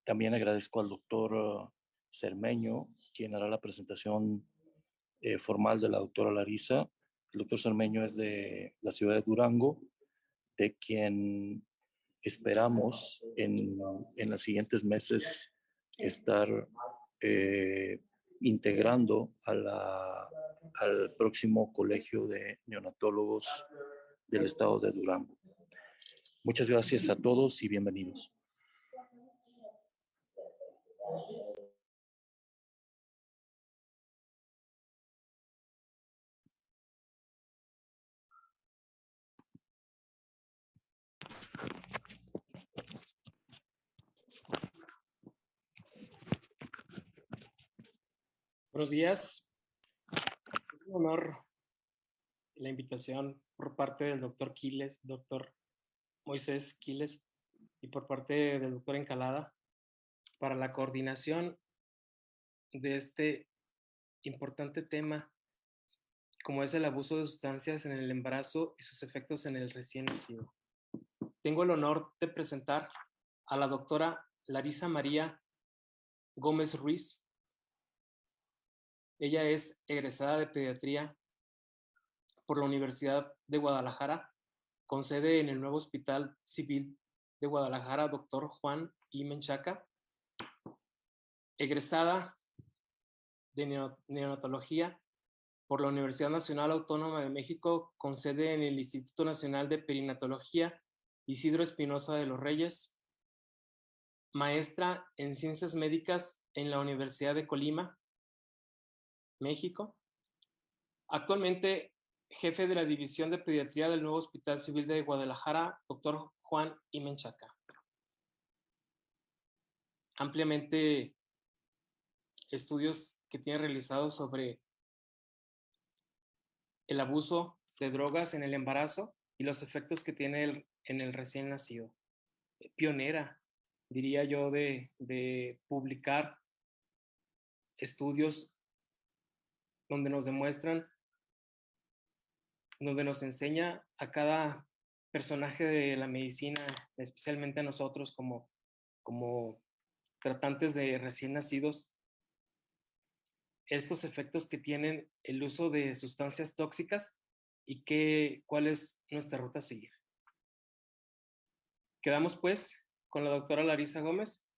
También agradezco al doctor Cermeño, quien hará la presentación formal de la doctora Larisa. El doctor Cermeño es de la ciudad de Durango, de quien esperamos en los siguientes meses estar integrando al próximo colegio de neonatólogos del estado de Durango. Muchas gracias a todos y bienvenidos. Buenos días. Es un honor la invitación por parte del doctor Quiles, doctor Moisés Quiles, y por parte del doctor Encalada para la coordinación de este importante tema, como es el abuso de sustancias en el embarazo y sus efectos en el recién nacido. Tengo el honor de presentar a la doctora Larisa María Gómez Ruiz. Ella es egresada de pediatría por la Universidad de Guadalajara, con sede en el nuevo Hospital Civil de Guadalajara, Dr. Juan I. Menchaca, egresada de neonatología por la Universidad Nacional Autónoma de México, con sede en el Instituto Nacional de Perinatología Isidro Espinosa de los Reyes, maestra en Ciencias Médicas en la Universidad de Colima, México. Actualmente, jefe de la División de Pediatría del nuevo Hospital Civil de Guadalajara, Dr. Juan I. Menchaca. Ampliamente estudios que tiene realizados sobre el abuso de drogas en el embarazo y los efectos que tiene en el recién nacido. Pionera, diría yo, de publicar estudios donde nos demuestran, donde nos enseña a cada personaje de la medicina, especialmente a nosotros como tratantes de recién nacidos, estos efectos que tienen el uso de sustancias tóxicas y cuál es nuestra ruta a seguir. Quedamos pues con la doctora Larisa Gómez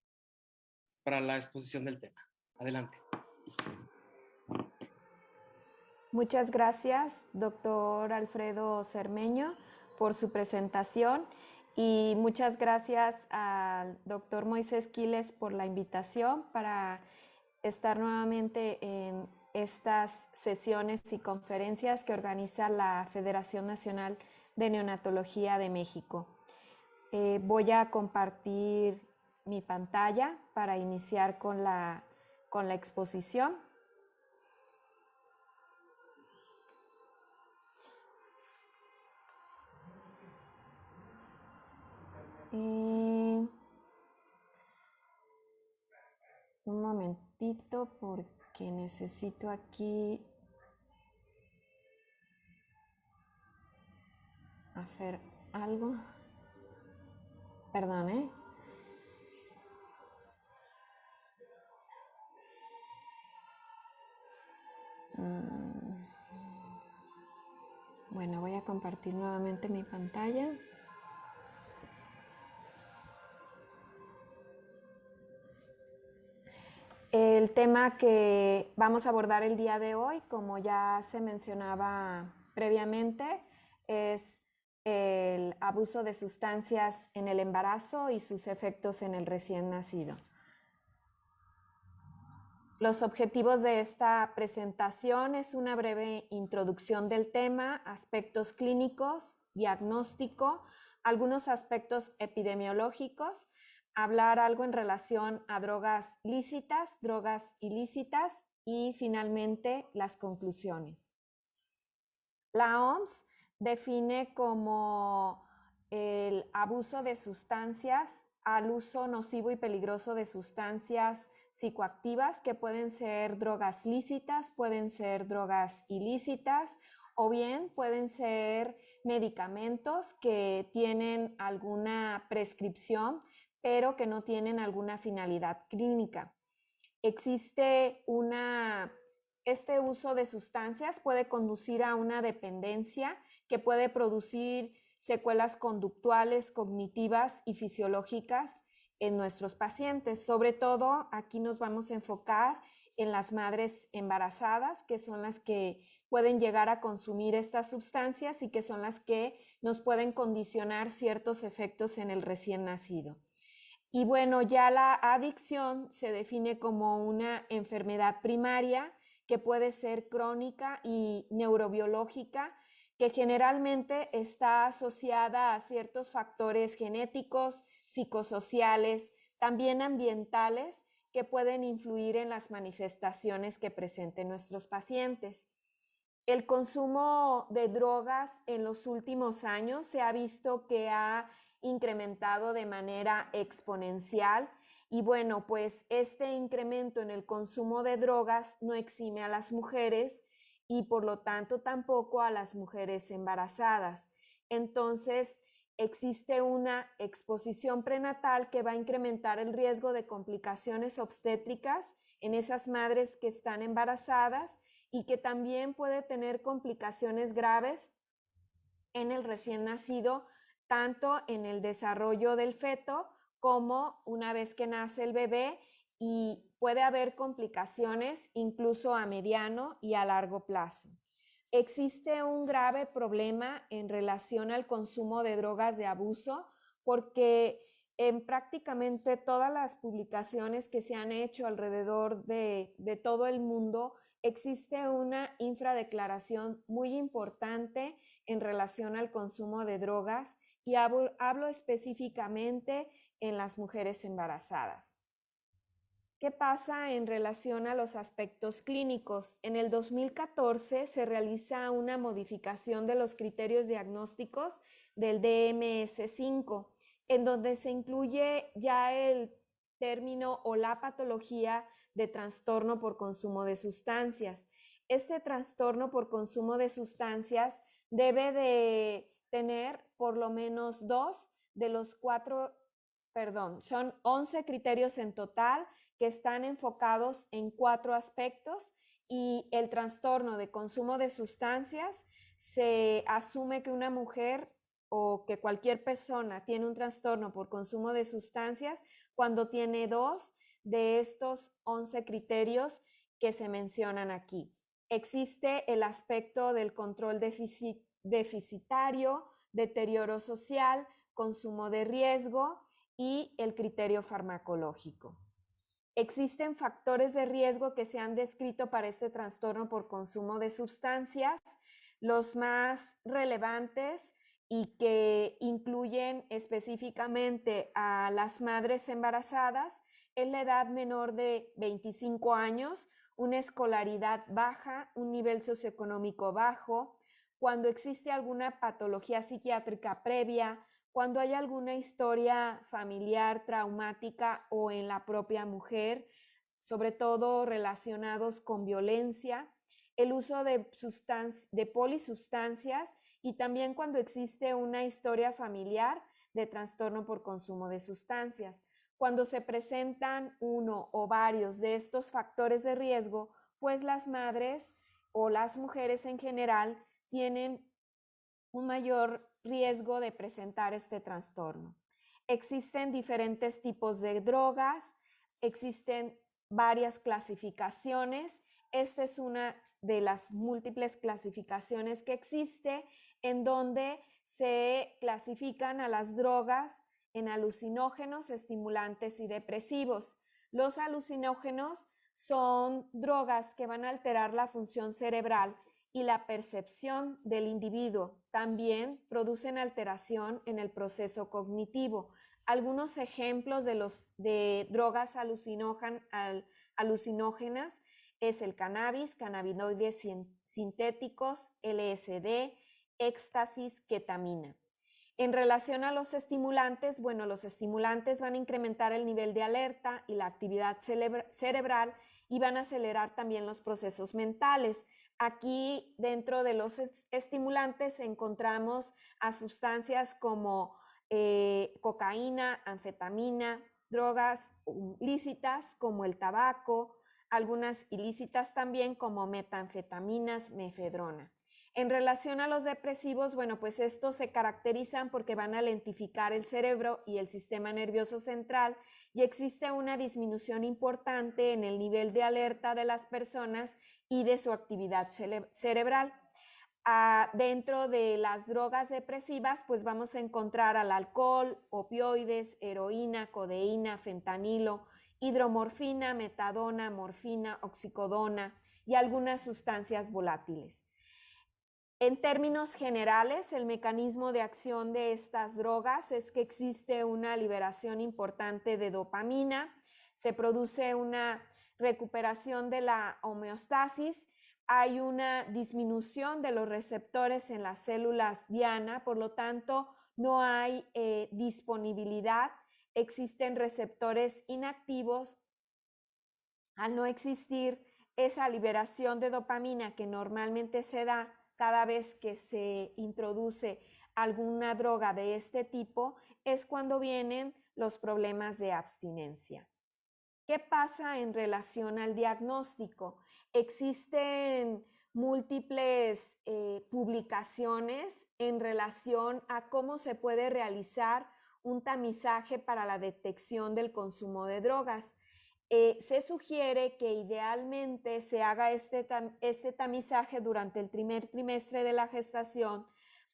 para la exposición del tema. Adelante. Muchas gracias, doctor Alfredo Cermeño, por su presentación, y muchas gracias al doctor Moisés Quiles por la invitación para estar nuevamente en estas sesiones y conferencias que organiza la Federación Nacional de Neonatología de México. Voy a compartir mi pantalla para iniciar con la exposición. Un momentito porque necesito aquí hacer algo. Perdón, ¿eh? Bueno, voy a compartir nuevamente mi pantalla. El tema que vamos a abordar el día de hoy, como ya se mencionaba previamente, es el abuso de sustancias en el embarazo y sus efectos en el recién nacido. Los objetivos de esta presentación es una breve introducción del tema, aspectos clínicos, diagnóstico, algunos aspectos epidemiológicos, hablar algo en relación a drogas lícitas, drogas ilícitas y finalmente las conclusiones. La OMS define como el abuso de sustancias al uso nocivo y peligroso de sustancias psicoactivas que pueden ser drogas lícitas, pueden ser drogas ilícitas o bien pueden ser medicamentos que tienen alguna prescripción, pero que no tienen alguna finalidad clínica. Este uso de sustancias puede conducir a una dependencia que puede producir secuelas conductuales, cognitivas y fisiológicas en nuestros pacientes. Sobre todo, aquí nos vamos a enfocar en las madres embarazadas, que son las que pueden llegar a consumir estas sustancias y que son las que nos pueden condicionar ciertos efectos en el recién nacido. Y bueno, ya la adicción se define como una enfermedad primaria que puede ser crónica y neurobiológica, que generalmente está asociada a ciertos factores genéticos, psicosociales, también ambientales, que pueden influir en las manifestaciones que presenten nuestros pacientes. El consumo de drogas en los últimos años se ha visto que ha incrementado de manera exponencial y bueno, pues este incremento en el consumo de drogas no exime a las mujeres y por lo tanto tampoco a las mujeres embarazadas. Entonces, existe una exposición prenatal que va a incrementar el riesgo de complicaciones obstétricas en esas madres que están embarazadas y que también puede tener complicaciones graves en el recién nacido, tanto en el desarrollo del feto como una vez que nace el bebé, y puede haber complicaciones incluso a mediano y a largo plazo. Existe un grave problema en relación al consumo de drogas de abuso porque en prácticamente todas las publicaciones que se han hecho alrededor de todo el mundo existe una infradeclaración muy importante en relación al consumo de drogas y hablo específicamente en las mujeres embarazadas. ¿Qué pasa en relación a los aspectos clínicos? En el 2014 se realiza una modificación de los criterios diagnósticos del DMS-5, en donde se incluye ya el término o la patología de trastorno por consumo de sustancias. Este trastorno por consumo de sustancias debe de tener por lo menos 2 de los 4, son 11 criterios en total que están enfocados en 4 aspectos, y el trastorno de consumo de sustancias se asume que una mujer o que cualquier persona tiene un trastorno por consumo de sustancias cuando tiene 2 de estos 11 criterios que se mencionan aquí. Existe el aspecto del control deficitario, deterioro social, consumo de riesgo y el criterio farmacológico. Existen factores de riesgo que se han descrito para este trastorno por consumo de sustancias. Los más relevantes y que incluyen específicamente a las madres embarazadas es la edad menor de 25 años, una escolaridad baja, un nivel socioeconómico bajo, cuando existe alguna patología psiquiátrica previa, cuando hay alguna historia familiar traumática o en la propia mujer, sobre todo relacionados con violencia, el uso de polisustancias y también cuando existe una historia familiar de trastorno por consumo de sustancias. Cuando se presentan uno o varios de estos factores de riesgo, pues las madres o las mujeres en general tienen un mayor riesgo de presentar este trastorno. Existen diferentes tipos de drogas, existen varias clasificaciones. Esta es una de las múltiples clasificaciones que existe, en donde se clasifican a las drogas en alucinógenos, estimulantes y depresivos. Los alucinógenos son drogas que van a alterar la función cerebral y la percepción del individuo. También producen alteración en el proceso cognitivo. Algunos ejemplos de drogas alucinógenas es el cannabis, cannabinoides sintéticos, LSD, éxtasis, ketamina. En relación a los estimulantes, bueno, los estimulantes van a incrementar el nivel de alerta y la actividad cerebral y van a acelerar también los procesos mentales. Aquí, dentro de los estimulantes, encontramos a sustancias como cocaína, anfetamina, drogas lícitas como el tabaco, algunas ilícitas también como metanfetaminas, mefedrona. En relación a los depresivos, bueno, pues estos se caracterizan porque van a lentificar el cerebro y el sistema nervioso central y existe una disminución importante en el nivel de alerta de las personas y de su actividad cerebral. Dentro de las drogas depresivas, pues vamos a encontrar al alcohol, opioides, heroína, codeína, fentanilo, hidromorfina, metadona, morfina, oxicodona y algunas sustancias volátiles. En términos generales, el mecanismo de acción de estas drogas es que existe una liberación importante de dopamina, se produce una recuperación de la homeostasis, hay una disminución de los receptores en las células diana, por lo tanto no hay disponibilidad, existen receptores inactivos. Al no existir esa liberación de dopamina que normalmente se da cada vez que se introduce alguna droga de este tipo, es cuando vienen los problemas de abstinencia. ¿Qué pasa en relación al diagnóstico? Existen múltiples publicaciones en relación a cómo se puede realizar un tamizaje para la detección del consumo de drogas. Se sugiere que idealmente se haga este tamizaje durante el primer trimestre de la gestación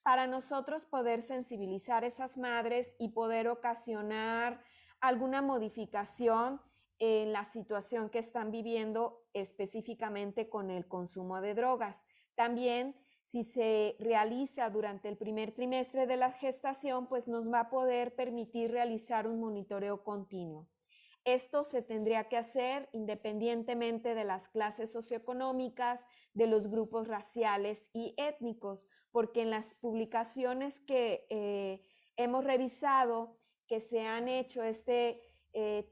para nosotros poder sensibilizar a esas madres y poder ocasionar alguna modificación en la situación que están viviendo específicamente con el consumo de drogas. También, si se realiza durante el primer trimestre de la gestación, pues nos va a poder permitir realizar un monitoreo continuo. Esto se tendría que hacer independientemente de las clases socioeconómicas, de los grupos raciales y étnicos, porque en las publicaciones que hemos revisado, que se han hecho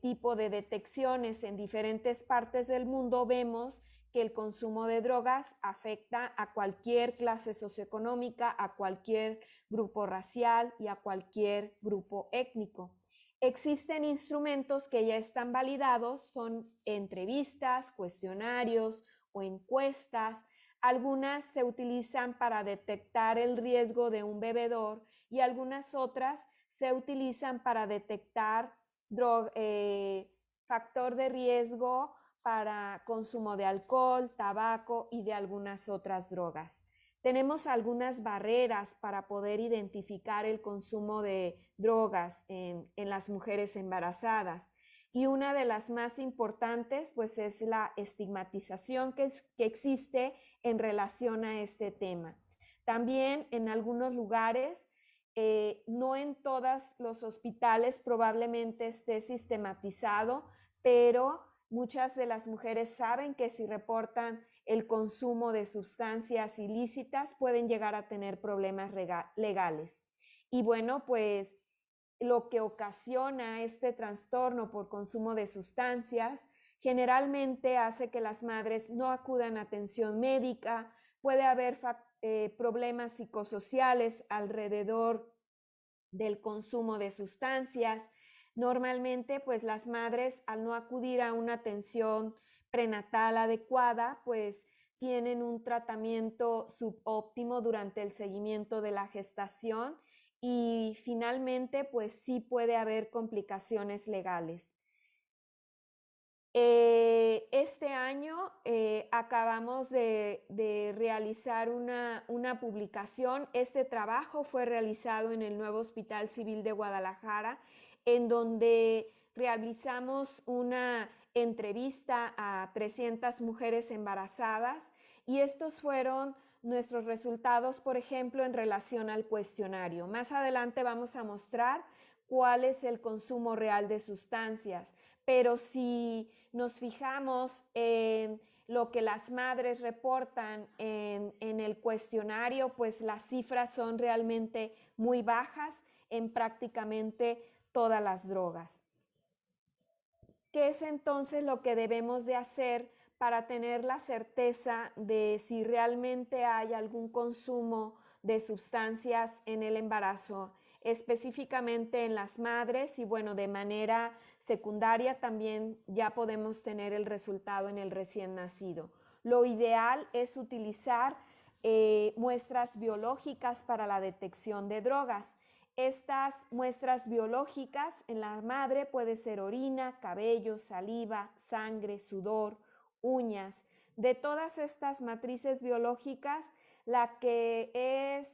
tipo de detecciones en diferentes partes del mundo, vemos que el consumo de drogas afecta a cualquier clase socioeconómica, a cualquier grupo racial y a cualquier grupo étnico. Existen instrumentos que ya están validados, son entrevistas, cuestionarios o encuestas. Algunas se utilizan para detectar el riesgo de un bebedor y algunas otras se utilizan para detectar factor de riesgo para consumo de alcohol, tabaco y de algunas otras drogas. Tenemos algunas barreras para poder identificar el consumo de drogas en las mujeres embarazadas. Y una de las más importantes pues es la estigmatización que existe en relación a este tema. También en algunos lugares, no en todos los hospitales probablemente esté sistematizado, pero muchas de las mujeres saben que si reportan el consumo de sustancias ilícitas pueden llegar a tener problemas legales. Y bueno, pues lo que ocasiona este trastorno por consumo de sustancias generalmente hace que las madres no acudan a atención médica, puede haber problemas psicosociales alrededor del consumo de sustancias. Normalmente, pues las madres, al no acudir a una atención prenatal adecuada, pues tienen un tratamiento subóptimo durante el seguimiento de la gestación y finalmente, pues sí puede haber complicaciones legales. Este año acabamos de realizar una publicación. Este trabajo fue realizado en el nuevo Hospital Civil de Guadalajara, en donde realizamos una entrevista a 300 mujeres embarazadas y estos fueron nuestros resultados, por ejemplo, en relación al cuestionario. Más adelante vamos a mostrar cuál es el consumo real de sustancias, pero si nos fijamos en lo que las madres reportan en el cuestionario, pues las cifras son realmente muy bajas en prácticamente todas las drogas. ¿Qué es entonces lo que debemos de hacer para tener la certeza de si realmente hay algún consumo de sustancias en el embarazo? específicamente en las madres y bueno, de manera secundaria también ya podemos tener el resultado en el recién nacido. Lo ideal es utilizar muestras biológicas para la detección de drogas. Estas muestras biológicas en la madre puede ser orina, cabello, saliva, sangre, sudor, uñas. De todas estas matrices biológicas, la que es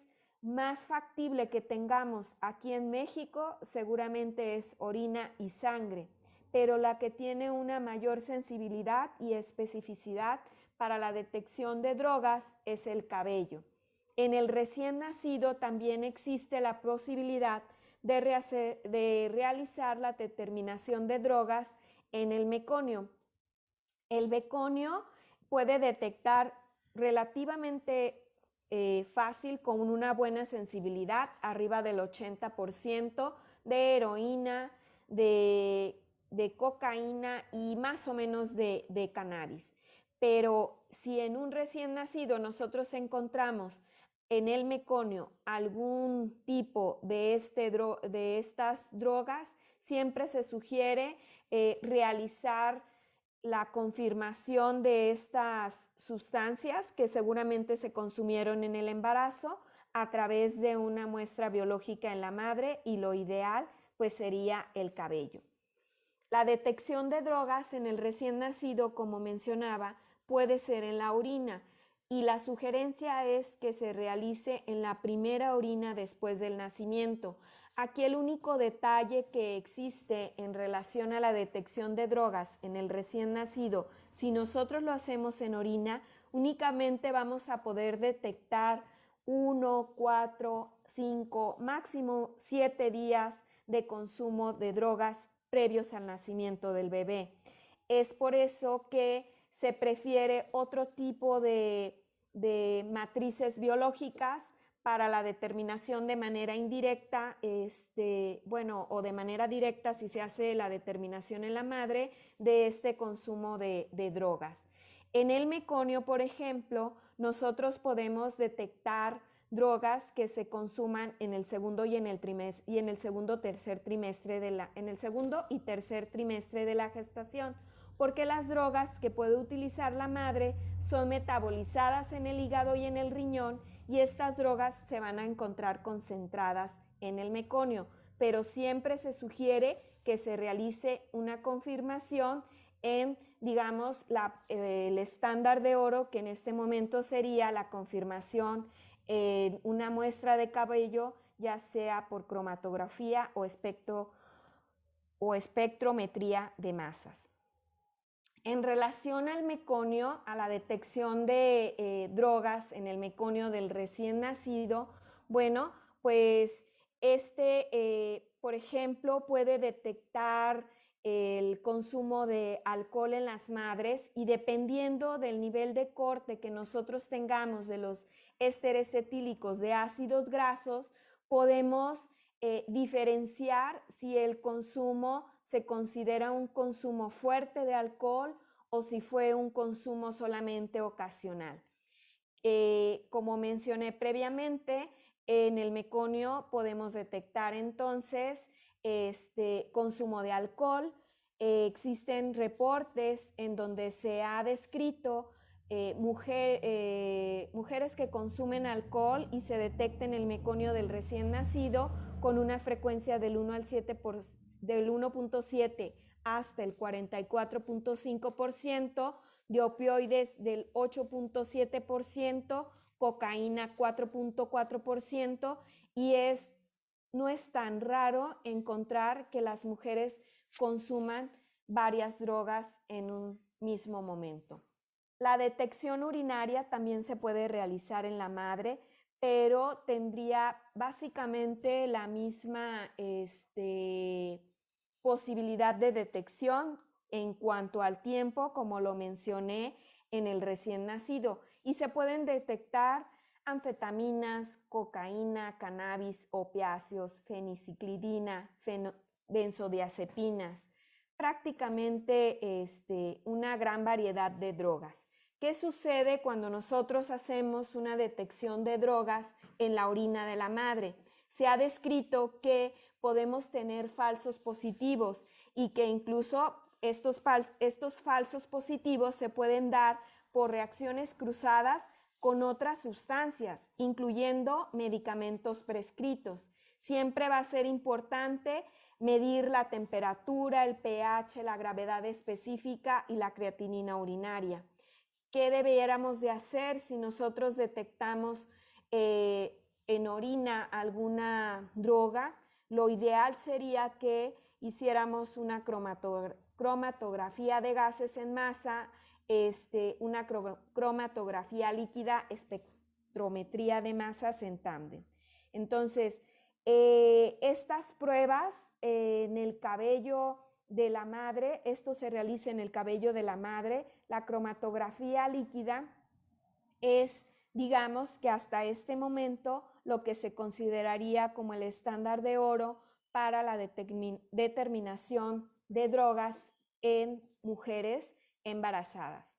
más factible que tengamos aquí en México seguramente es orina y sangre, pero la que tiene una mayor sensibilidad y especificidad para la detección de drogas es el cabello. En el recién nacido también existe la posibilidad de realizar la determinación de drogas en el meconio. El meconio puede detectar relativamente fácil con una buena sensibilidad, arriba del 80% de heroína, de cocaína y más o menos de cannabis. Pero si en un recién nacido nosotros encontramos en el meconio algún tipo de estas drogas, siempre se sugiere realizar la confirmación de estas sustancias que seguramente se consumieron en el embarazo a través de una muestra biológica en la madre y lo ideal pues sería el cabello. La detección de drogas en el recién nacido, como mencionaba, puede ser en la orina y la sugerencia es que se realice en la primera orina después del nacimiento. Aquí el único detalle que existe en relación a la detección de drogas en el recién nacido, si nosotros lo hacemos en orina, únicamente vamos a poder detectar 1, 4, 5, máximo 7 días de consumo de drogas previos al nacimiento del bebé. Es por eso que se prefiere otro tipo de matrices biológicas para la determinación de manera indirecta, o de manera directa si se hace la determinación en la madre de este consumo de drogas. En el meconio, por ejemplo, nosotros podemos detectar drogas que se consuman en el segundo y en el segundo y tercer trimestre de la gestación, porque las drogas que puede utilizar la madre son metabolizadas en el hígado y en el riñón y estas drogas se van a encontrar concentradas en el meconio, pero siempre se sugiere que se realice una confirmación en, digamos, el estándar de oro, que en este momento sería la confirmación en una muestra de cabello, ya sea por cromatografía o espectrometría de masas. En relación al meconio, a la detección de drogas en el meconio del recién nacido, bueno, pues por ejemplo, puede detectar el consumo de alcohol en las madres y dependiendo del nivel de corte que nosotros tengamos de los ésteres etílicos de ácidos grasos, podemos diferenciar si el consumo se considera un consumo fuerte de alcohol o si fue un consumo solamente ocasional. Como mencioné previamente, en el meconio podemos detectar entonces consumo de alcohol. Existen reportes en donde se ha descrito mujeres que consumen alcohol y se detecta en el meconio del recién nacido con una frecuencia del 1.7 hasta el 44.5%, de opioides del 8.7%, cocaína 4.4% y no es tan raro encontrar que las mujeres consuman varias drogas en un mismo momento. La detección urinaria también se puede realizar en la madre, pero tendría básicamente la misma posibilidad de detección en cuanto al tiempo, como lo mencioné en el recién nacido, y se pueden detectar anfetaminas, cocaína, cannabis, opiáceos, feniciclidina, benzodiazepinas, prácticamente una gran variedad de drogas. ¿Qué sucede cuando nosotros hacemos una detección de drogas en la orina de la madre? se ha descrito que podemos tener falsos positivos y que incluso estos falsos positivos se pueden dar por reacciones cruzadas con otras sustancias, incluyendo medicamentos prescritos. Siempre va a ser importante medir la temperatura, el pH, la gravedad específica y la creatinina urinaria. ¿Qué debiéramos de hacer si nosotros detectamos en orina alguna droga? Lo ideal sería que hiciéramos una cromatografía de gases en masa, una cromatografía líquida, espectrometría de masas en tándem. Entonces, estas pruebas en el cabello de la madre, esto se realiza en el cabello de la madre, la cromatografía líquida es, digamos que hasta este momento, lo que se consideraría como el estándar de oro para la determinación de drogas en mujeres embarazadas.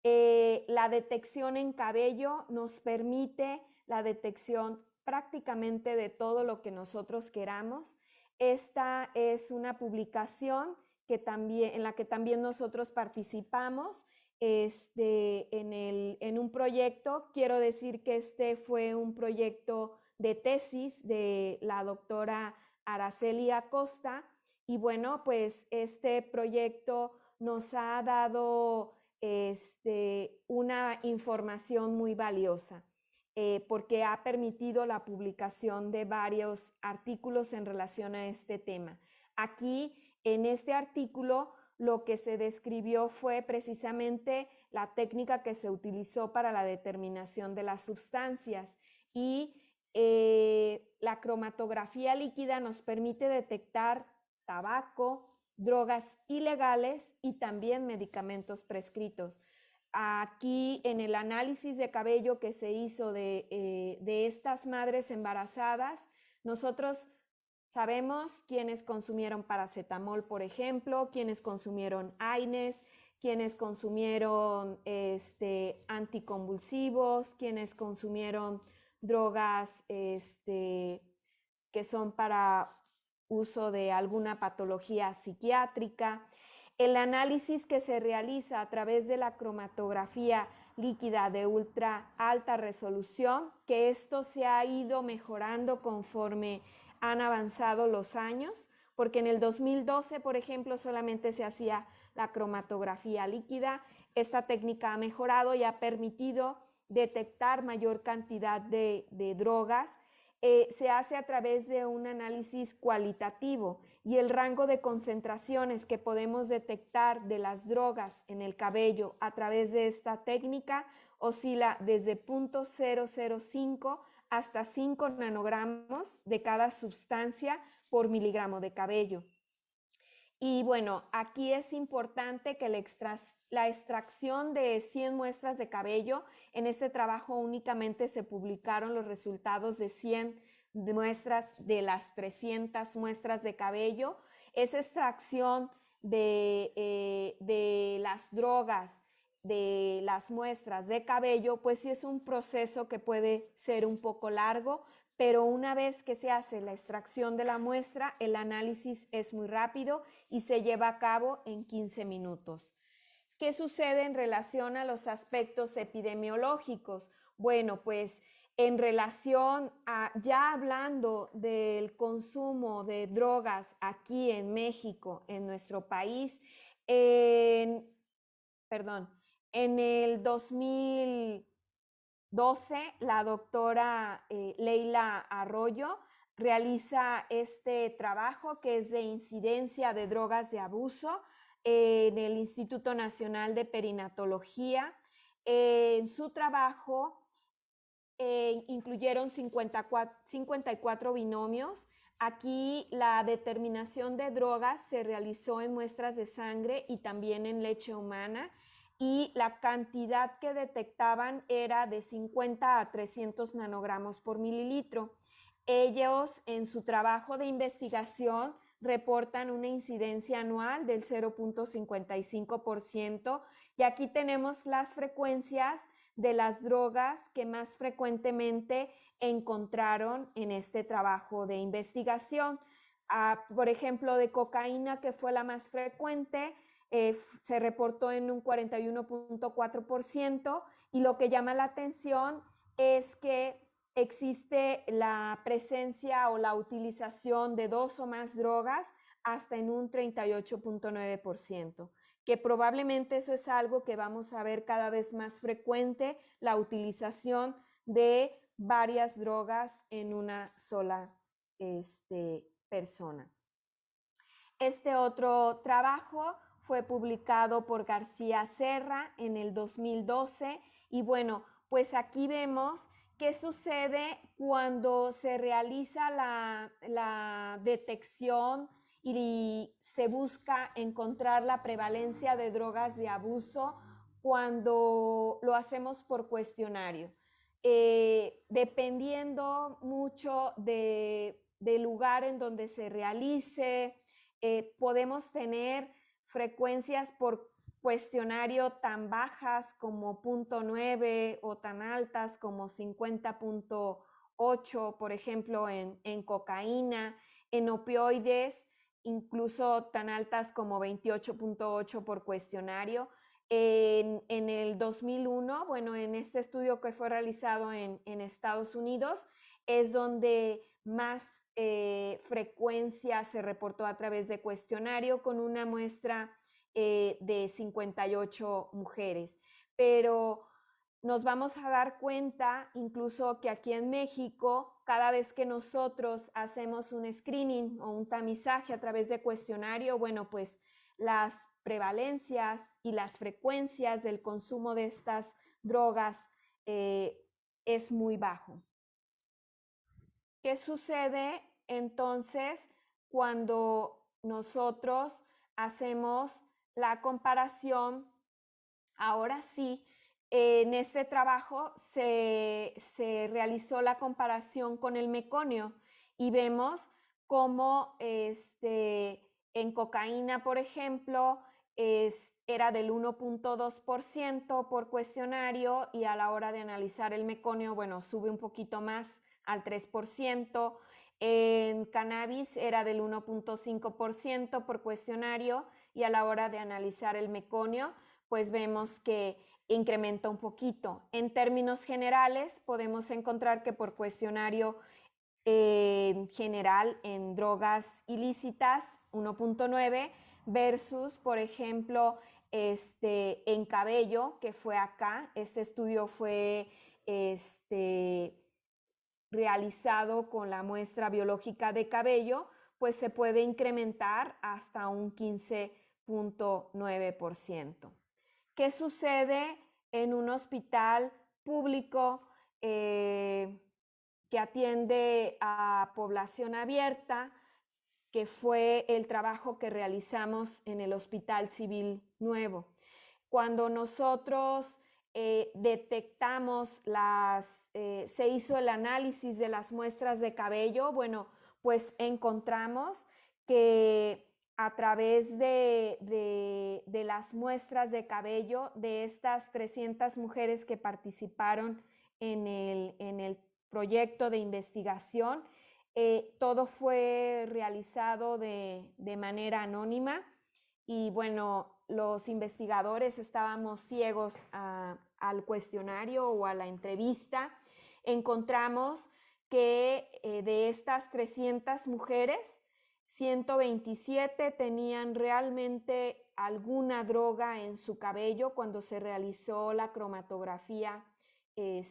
La detección en cabello nos permite la detección prácticamente de todo lo que nosotros queramos. Esta es una publicación en la que también nosotros participamos en un proyecto. Quiero decir que este fue un proyecto de tesis de la doctora Araceli Acosta, y bueno, pues este proyecto nos ha dado una información muy valiosa, porque ha permitido la publicación de varios artículos en relación a este tema. Aquí, en este artículo, lo que se describió fue precisamente la técnica que se utilizó para la determinación de las sustancias, y la cromatografía líquida nos permite detectar tabaco, drogas ilegales y también medicamentos prescritos. Aquí, en el análisis de cabello que se hizo de estas madres embarazadas, nosotros sabemos quiénes consumieron paracetamol, por ejemplo, quiénes consumieron AINES, quiénes consumieron anticonvulsivos, quiénes consumieron drogas que son para uso de alguna patología psiquiátrica. El análisis que se realiza a través de la cromatografía líquida de ultra alta resolución, que esto se ha ido mejorando conforme han avanzado los años, porque en el 2012, por ejemplo, solamente se hacía la cromatografía líquida. Esta técnica ha mejorado y ha permitido detectar mayor cantidad de drogas. Se hace a través de un análisis cualitativo, y el rango de concentraciones que podemos detectar de las drogas en el cabello a través de esta técnica oscila desde 0.005 hasta 5 nanogramos de cada sustancia por miligramo de cabello. Y bueno, aquí es importante que la extracción de 100 muestras de cabello, en este trabajo únicamente se publicaron los resultados de 100 muestras de las 300 muestras de cabello. Esa extracción de las drogas, de las muestras de cabello, pues sí es un proceso que puede ser un poco largo, pero una vez que se hace la extracción de la muestra, el análisis es muy rápido y se lleva a cabo en 15 minutos. ¿Qué sucede en relación a los aspectos epidemiológicos? Bueno, pues en relación a, ya hablando del consumo de drogas aquí en México, en nuestro país, en el 2012, la doctora Leila Arroyo realiza este trabajo que es de incidencia de drogas de abuso en el Instituto Nacional de Perinatología. En su trabajo incluyeron 54 binomios. Aquí la determinación de drogas se realizó en muestras de sangre y también en leche humana, y la cantidad que detectaban era de 50 a 300 nanogramos por mililitro. Ellos, en su trabajo de investigación, reportan una incidencia anual del 0.55%, y aquí tenemos las frecuencias de las drogas que más frecuentemente encontraron en este trabajo de investigación. Por ejemplo, de cocaína, que fue la más frecuente, se reportó en un 41.4%, y lo que llama la atención es que existe la presencia o la utilización de 2 o más drogas hasta en un 38.9%, que probablemente eso es algo que vamos a ver cada vez más frecuente, la utilización de varias drogas en una sola persona. Este otro trabajo fue publicado por García Serra en el 2012, y bueno, pues aquí vemos qué sucede cuando se realiza la detección y se busca encontrar la prevalencia de drogas de abuso cuando lo hacemos por cuestionario. Dependiendo mucho del lugar en donde se realice, podemos tener frecuencias por cuestionario tan bajas como 0.9 o tan altas como 50.8, por ejemplo, en cocaína, en opioides, incluso tan altas como 28.8 por cuestionario. En el 2001, bueno, en este estudio que fue realizado en Estados Unidos, es donde más frecuencia se reportó a través de cuestionario, con una muestra de 58 mujeres. Pero nos vamos a dar cuenta incluso que aquí en México, cada vez que nosotros hacemos un screening o un tamizaje a través de cuestionario, bueno, pues las prevalencias y las frecuencias del consumo de estas drogas es muy bajo. ¿Qué sucede entonces cuando nosotros hacemos la comparación? Ahora sí, en este trabajo se realizó la comparación con el meconio, y vemos cómo en cocaína, por ejemplo, era del 1.2% por cuestionario, y a la hora de analizar el meconio, bueno, sube un poquito más al 3%. En cannabis era del 1.5% por cuestionario, y a la hora de analizar el meconio, pues vemos que incrementa un poquito. En términos generales, podemos encontrar que por cuestionario general en drogas ilícitas 1.9 versus, por ejemplo, en cabello, que fue acá. Este estudio fue realizado con la muestra biológica de cabello, pues se puede incrementar hasta un 15.9%. ¿Qué sucede en un hospital público que atiende a población abierta, que fue el trabajo que realizamos en el Hospital Civil Nuevo? Cuando nosotros detectamos se hizo el análisis de las muestras de cabello, bueno, pues encontramos que a través de las muestras de cabello de estas 300 mujeres que participaron en el proyecto de investigación, todo fue realizado de manera anónima, y bueno, los investigadores estábamos ciegos al cuestionario o a la entrevista. Encontramos que de estas 300 mujeres, 127 tenían realmente alguna droga en su cabello cuando se realizó la cromatografía y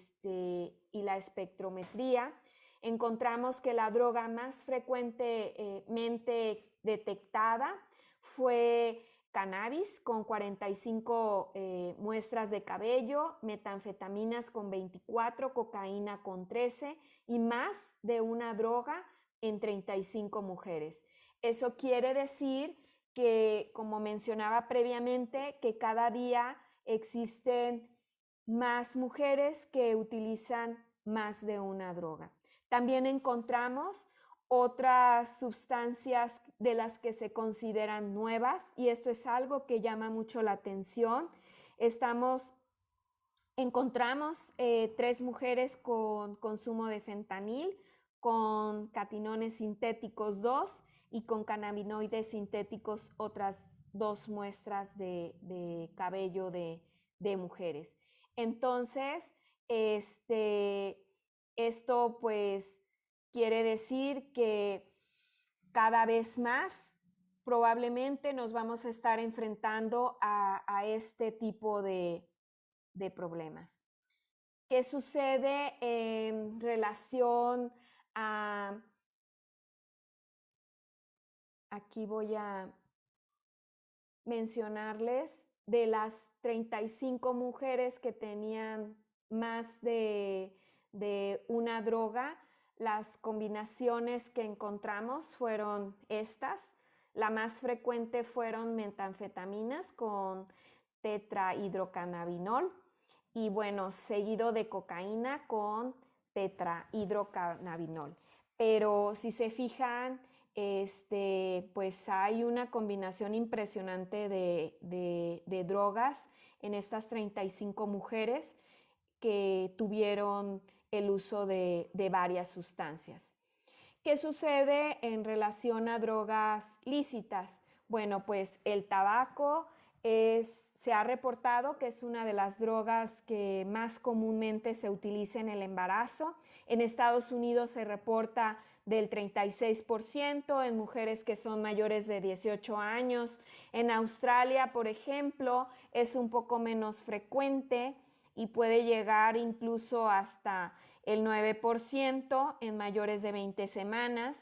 la espectrometría. Encontramos que la droga más frecuentemente detectada fue cannabis, con 45 muestras de cabello, metanfetaminas con 24, cocaína con 13, y más de una droga en 35 mujeres. Eso quiere decir que, como mencionaba previamente, que cada día existen más mujeres que utilizan más de una droga. También encontramos otras sustancias de las que se consideran nuevas, y esto es algo que llama mucho la atención. Estamos Encontramos 3 mujeres con consumo de fentanil, con catinones sintéticos 2 y con cannabinoides sintéticos otras 2 muestras de cabello de mujeres. Entonces, esto pues quiere decir que cada vez más probablemente nos vamos a estar enfrentando a este tipo de problemas. ¿Qué sucede en relación a... Aquí voy a mencionarles de las 35 mujeres que tenían más de una droga, las combinaciones que encontramos fueron estas. La más frecuente fueron metanfetaminas con tetrahidrocannabinol y bueno, seguido de cocaína con tetrahidrocannabinol. Pero si se fijan, pues hay una combinación impresionante de drogas en estas 35 mujeres que tuvieron el uso de varias sustancias. ¿Qué sucede en relación a drogas lícitas? Bueno, pues el tabaco se ha reportado que es una de las drogas que más comúnmente se utiliza en el embarazo. En Estados Unidos se reporta del 36% en mujeres que son mayores de 18 años. En Australia, por ejemplo, es un poco menos frecuente y puede llegar incluso hasta el 9% en mayores de 20 semanas.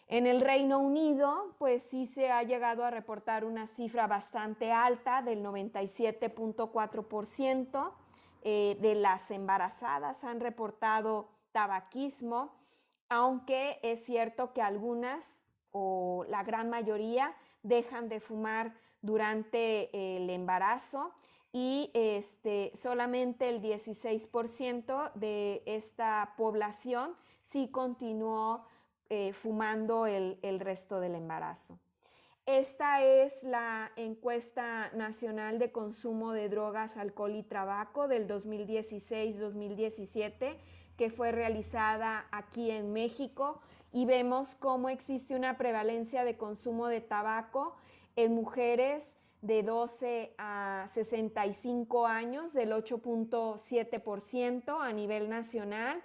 En el Reino Unido, pues sí se ha llegado a reportar una cifra bastante alta del 97.4% de las embarazadas han reportado tabaquismo, aunque es cierto que algunas o la gran mayoría dejan de fumar durante el embarazo y solamente el 16% de esta población sí continuó fumando el resto del embarazo. Esta es la encuesta nacional de consumo de drogas, alcohol y tabaco del 2016-2017 que fue realizada aquí en México y vemos cómo existe una prevalencia de consumo de tabaco en mujeres de 12 a 65 años del 8.7% a nivel nacional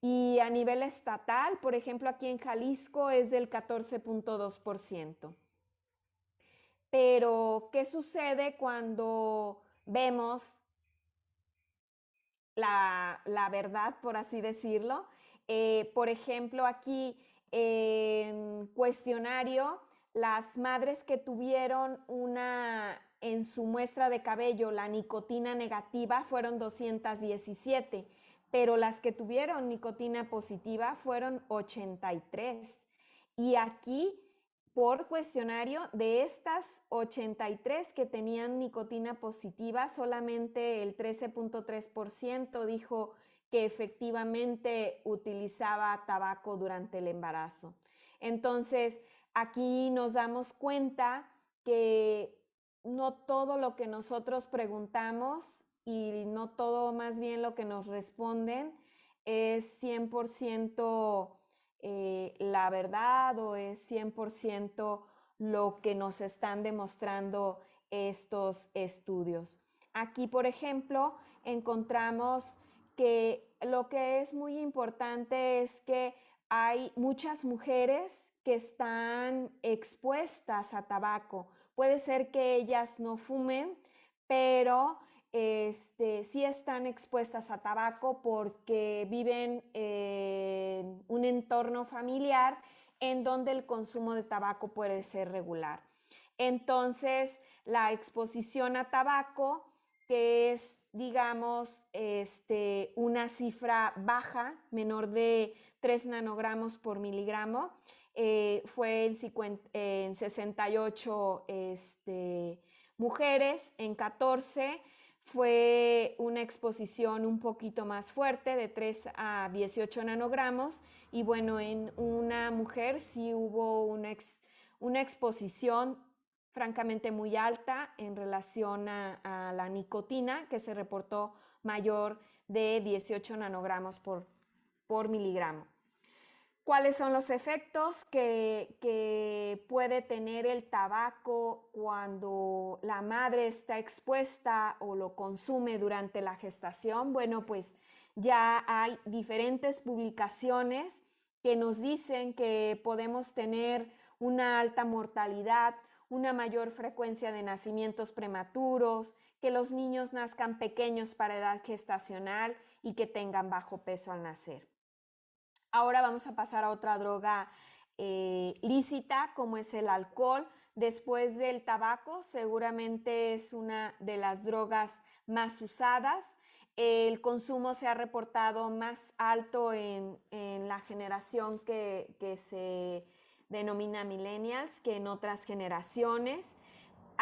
y a nivel estatal, por ejemplo, aquí en Jalisco es del 14.2%. Pero, ¿qué sucede cuando vemos la verdad, por así decirlo? Por ejemplo, aquí en cuestionario, las madres que tuvieron en su muestra de cabello la nicotina negativa fueron 217, pero las que tuvieron nicotina positiva fueron 83. Y aquí, por cuestionario, de estas 83 que tenían nicotina positiva, solamente el 13.3% dijo que efectivamente utilizaba tabaco durante el embarazo. Entonces, aquí nos damos cuenta que no todo lo que nosotros preguntamos y no todo más bien lo que nos responden es 100% la verdad o es 100% lo que nos están demostrando estos estudios. Aquí, por ejemplo, encontramos que lo que es muy importante es que hay muchas mujeres que están expuestas a tabaco. Puede ser que ellas no fumen, pero sí están expuestas a tabaco porque viven en un entorno familiar en donde el consumo de tabaco puede ser regular. Entonces, la exposición a tabaco, que es, digamos, una cifra baja, menor de 3 nanogramos por miligramo, fue en 68 mujeres, en 14 fue una exposición un poquito más fuerte, de 3 a 18 nanogramos, y bueno, en una mujer sí hubo una exposición francamente muy alta en relación a la nicotina, que se reportó mayor de 18 nanogramos por miligramo. ¿Cuáles son los efectos que puede tener el tabaco cuando la madre está expuesta o lo consume durante la gestación? Bueno, pues ya hay diferentes publicaciones que nos dicen que podemos tener una alta mortalidad, una mayor frecuencia de nacimientos prematuros, que los niños nazcan pequeños para edad gestacional y que tengan bajo peso al nacer. Ahora vamos a pasar a otra droga lícita, como es el alcohol. Después del tabaco, seguramente es una de las drogas más usadas. El consumo se ha reportado más alto en la generación que se denomina millennials que en otras generaciones.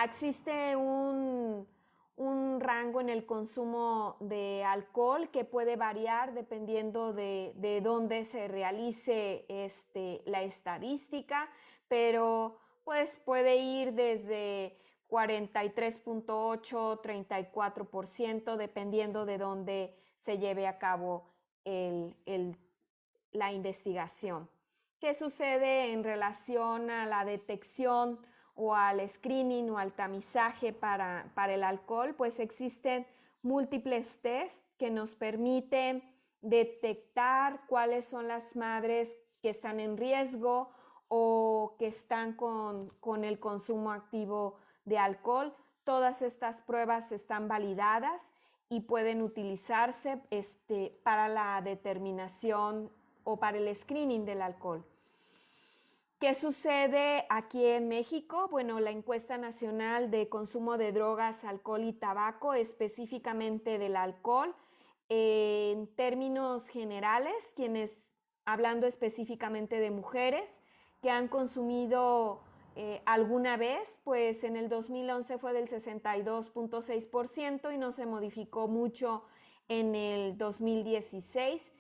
Existe un rango en el consumo de alcohol que puede variar dependiendo de dónde se realice la estadística, pero pues puede ir desde 43.8, 34%, dependiendo de dónde se lleve a cabo la investigación. ¿Qué sucede en relación a la detección o al screening o al tamizaje para el alcohol? Pues existen múltiples test que nos permiten detectar cuáles son las madres que están en riesgo o que están con el consumo activo de alcohol. Todas estas pruebas están validadas y pueden utilizarse para la determinación o para el screening del alcohol. ¿Qué sucede aquí en México? Bueno, la encuesta nacional de consumo de drogas, alcohol y tabaco, específicamente del alcohol, en términos generales, hablando específicamente de mujeres que han consumido alguna vez, pues en el 2011 fue del 62.6% y no se modificó mucho en el 2016.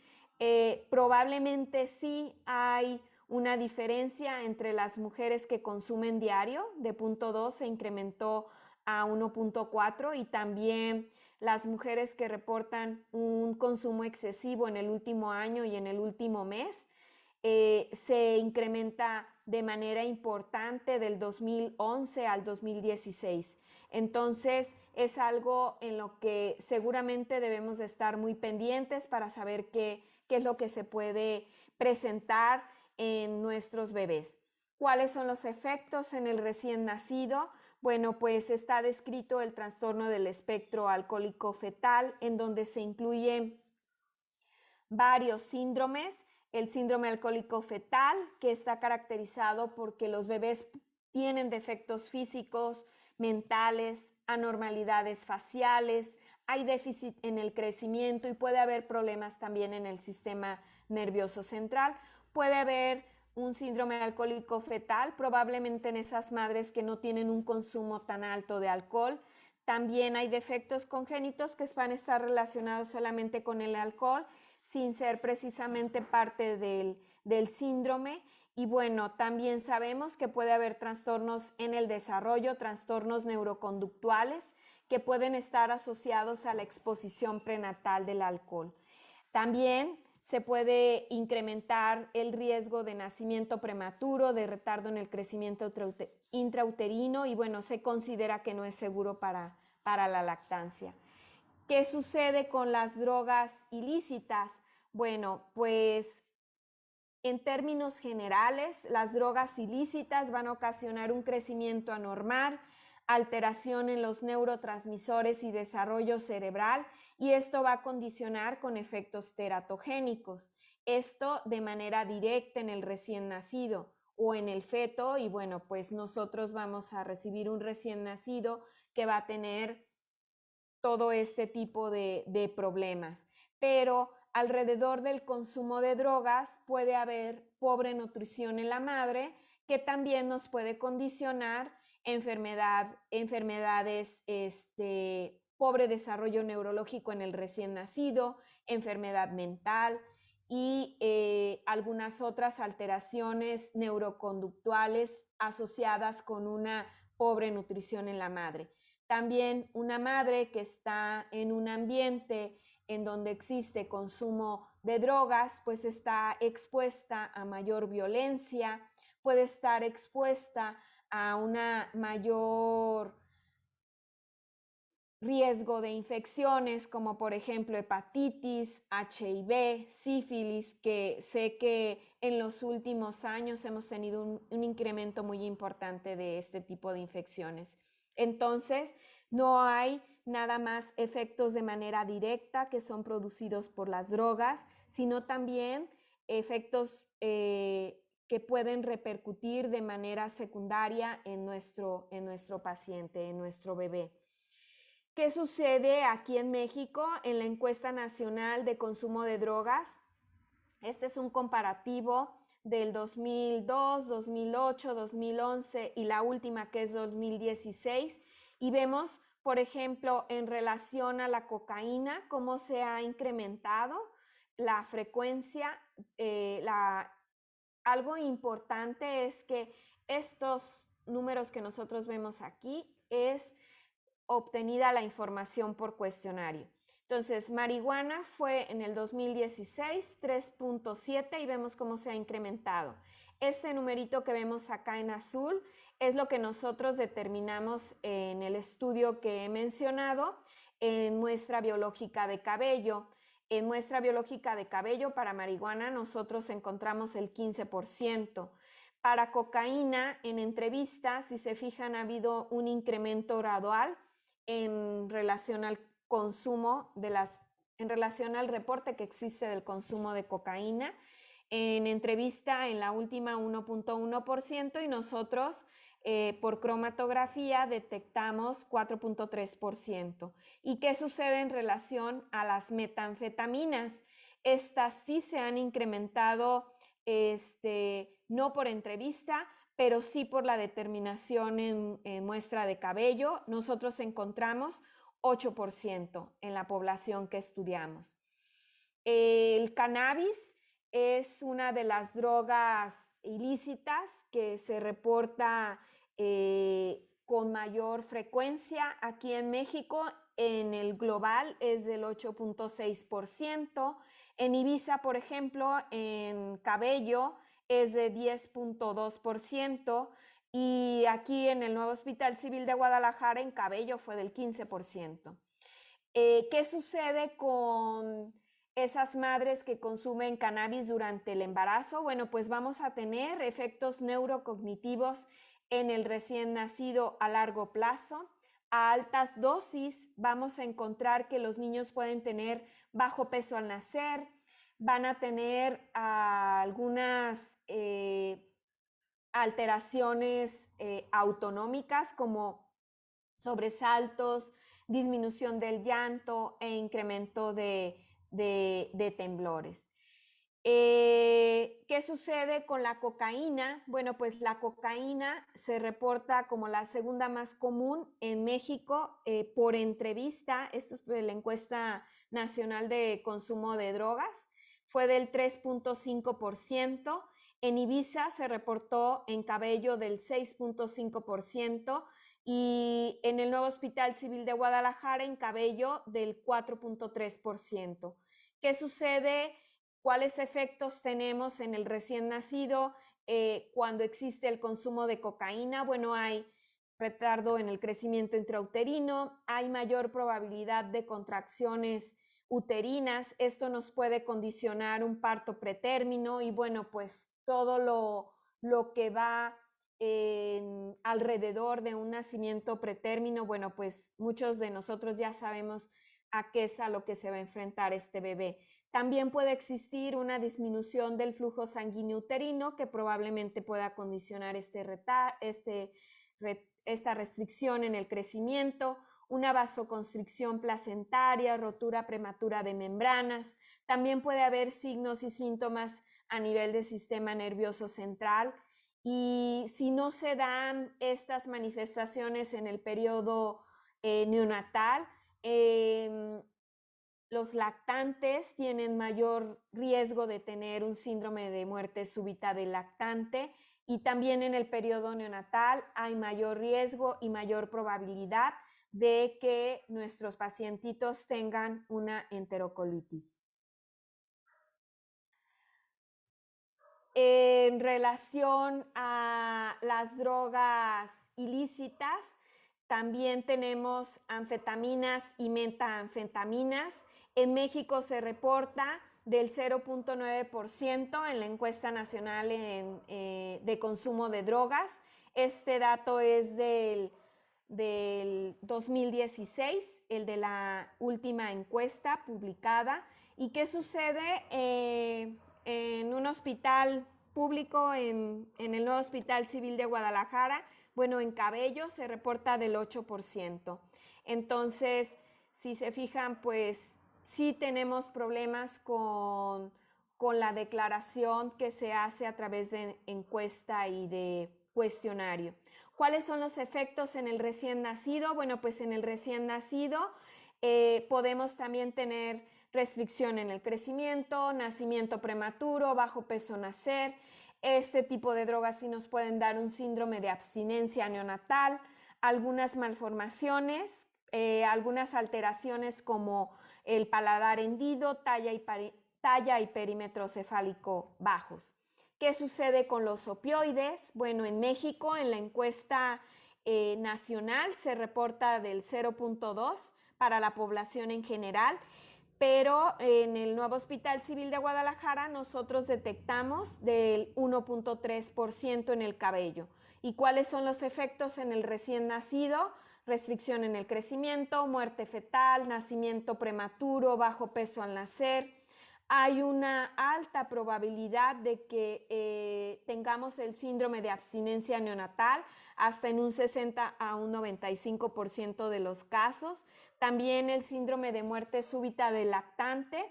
Probablemente sí hay una diferencia entre las mujeres que consumen diario, de 0.2 se incrementó a 1.4, y también las mujeres que reportan un consumo excesivo en el último año y en el último mes, se incrementa de manera importante del 2011 al 2016. Entonces, es algo en lo que seguramente debemos de estar muy pendientes para saber qué es lo que se puede presentar en nuestros bebés. ¿Cuáles son los efectos en el recién nacido? Bueno, pues está descrito el trastorno del espectro alcohólico fetal, en donde se incluyen varios síndromes. El síndrome alcohólico fetal, que está caracterizado porque los bebés tienen defectos físicos, mentales, anormalidades faciales, hay déficit en el crecimiento y puede haber problemas también en el sistema nervioso central. Puede haber un síndrome alcohólico fetal, probablemente en esas madres que no tienen un consumo tan alto de alcohol. También hay defectos congénitos que van a estar relacionados solamente con el alcohol, sin ser precisamente parte del síndrome. Y bueno, también sabemos que puede haber trastornos en el desarrollo, trastornos neuroconductuales que pueden estar asociados a la exposición prenatal del alcohol. También se puede incrementar el riesgo de nacimiento prematuro, de retardo en el crecimiento intrauterino, y bueno, se considera que no es seguro para la lactancia. ¿Qué sucede con las drogas ilícitas? Bueno, pues en términos generales, las drogas ilícitas van a ocasionar un crecimiento anormal, alteración en los neurotransmisores y desarrollo cerebral, y esto va a condicionar con efectos teratogénicos. Esto de manera directa en el recién nacido o en el feto, y bueno, pues nosotros vamos a recibir un recién nacido que va a tener todo este tipo de problemas. Pero alrededor del consumo de drogas puede haber pobre nutrición en la madre, que también nos puede condicionar enfermedades, pobre desarrollo neurológico en el recién nacido, enfermedad mental y algunas otras alteraciones neuroconductuales asociadas con una pobre nutrición en la madre. También una madre que está en un ambiente en donde existe consumo de drogas, pues está expuesta a mayor violencia, puede estar expuesta a una mayor riesgo de infecciones como por ejemplo hepatitis, HIV, sífilis, que sé que en los últimos años hemos tenido un incremento muy importante de este tipo de infecciones. Entonces, no hay nada más efectos de manera directa que son producidos por las drogas, sino también efectos que pueden repercutir de manera secundaria en nuestro paciente, en nuestro bebé. ¿Qué sucede aquí en México en la encuesta nacional de consumo de drogas? Este es un comparativo del 2002, 2008, 2011 y la última que es 2016 y vemos, por ejemplo, en relación a la cocaína, cómo se ha incrementado la frecuencia. Algo importante es que estos números que nosotros vemos aquí es obtenida la información por cuestionario. Entonces, marihuana fue en el 2016 3.7 y vemos cómo se ha incrementado. Este numerito que vemos acá en azul es lo que nosotros determinamos en el estudio que he mencionado en muestra biológica de cabello. En muestra biológica de cabello para marihuana nosotros encontramos el 15%. Para cocaína, en entrevistas, si se fijan, ha habido un incremento gradual en relación al consumo en relación al reporte que existe del consumo de cocaína. En entrevista, en la última 1.1% y nosotros por cromatografía detectamos 4.3%. ¿Y qué sucede en relación a las metanfetaminas? Estas sí se han incrementado, no por entrevista, pero sí por la determinación en muestra de cabello. Nosotros encontramos 8% en la población que estudiamos. El cannabis es una de las drogas ilícitas que se reporta con mayor frecuencia aquí en México. En el global es del 8.6%. En Ibiza, por ejemplo, en cabello es de 10.2% y aquí en el nuevo Hospital Civil de Guadalajara en cabello fue del 15%. ¿Qué sucede con esas madres que consumen cannabis durante el embarazo? Bueno, pues vamos a tener efectos neurocognitivos en el recién nacido a largo plazo. A altas dosis vamos a encontrar que los niños pueden tener bajo peso al nacer, van a tener algunas alteraciones autonómicas como sobresaltos, disminución del llanto e incremento de temblores. ¿Qué sucede con la cocaína? Bueno, pues la cocaína se reporta como la segunda más común en México por entrevista. Esto es de la encuesta nacional de consumo de drogas. Fue del 3.5%. En Ibiza se reportó en cabello del 6.5% y en el nuevo Hospital Civil de Guadalajara en cabello del 4.3%. ¿Qué sucede? ¿Cuáles efectos tenemos en el recién nacido cuando existe el consumo de cocaína? Bueno, hay retardo en el crecimiento intrauterino, hay mayor probabilidad de contracciones uterinas, esto nos puede condicionar un parto pretérmino y bueno, pues todo lo que va alrededor de un nacimiento pretérmino, bueno, pues muchos de nosotros ya sabemos a qué es a lo que se va a enfrentar este bebé. También puede existir una disminución del flujo sanguíneo uterino que probablemente pueda condicionar esta restricción en el crecimiento, una vasoconstricción placentaria, rotura prematura de membranas. También puede haber signos y síntomas a nivel del sistema nervioso central. Y si no se dan estas manifestaciones en el periodo neonatal, los lactantes tienen mayor riesgo de tener un síndrome de muerte súbita del lactante y también en el periodo neonatal hay mayor riesgo y mayor probabilidad de que nuestros pacientitos tengan una enterocolitis. En relación a las drogas ilícitas, también tenemos anfetaminas y metanfetaminas. En México se reporta del 0.9% en la encuesta nacional de consumo de drogas. Este dato es del 2016, el de la última encuesta publicada. ¿Y qué sucede en un hospital público, en el nuevo Hospital Civil de Guadalajara? Bueno, en Cabello se reporta del 8%. Entonces, si se fijan, pues sí tenemos problemas con la declaración que se hace a través de encuesta y de cuestionario. ¿Cuáles son los efectos en el recién nacido? Bueno, pues en el recién nacido podemos también tener restricción en el crecimiento, nacimiento prematuro, bajo peso nacer. Este tipo de drogas sí nos pueden dar un síndrome de abstinencia neonatal, algunas malformaciones, algunas alteraciones como el paladar hendido, talla y perímetro cefálico bajos. ¿Qué sucede con los opioides? Bueno, en México, en la encuesta nacional se reporta del 0.2 para la población en general, pero en el nuevo Hospital Civil de Guadalajara nosotros detectamos del 1.3% en el cabello. ¿Y cuáles son los efectos en el recién nacido? Restricción en el crecimiento, muerte fetal, nacimiento prematuro, bajo peso al nacer. Hay una alta probabilidad de que tengamos el síndrome de abstinencia neonatal, hasta en un 60 a un 95% de los casos. También el síndrome de muerte súbita del lactante.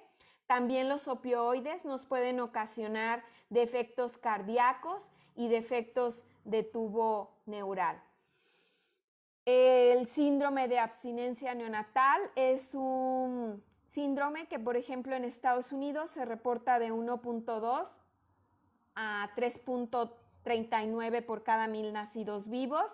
También los opioides nos pueden ocasionar defectos cardíacos y defectos de tubo neural. El síndrome de abstinencia neonatal es un síndrome que, por ejemplo, en Estados Unidos se reporta de 1.2 a 3.39 por cada 1000 nacidos vivos.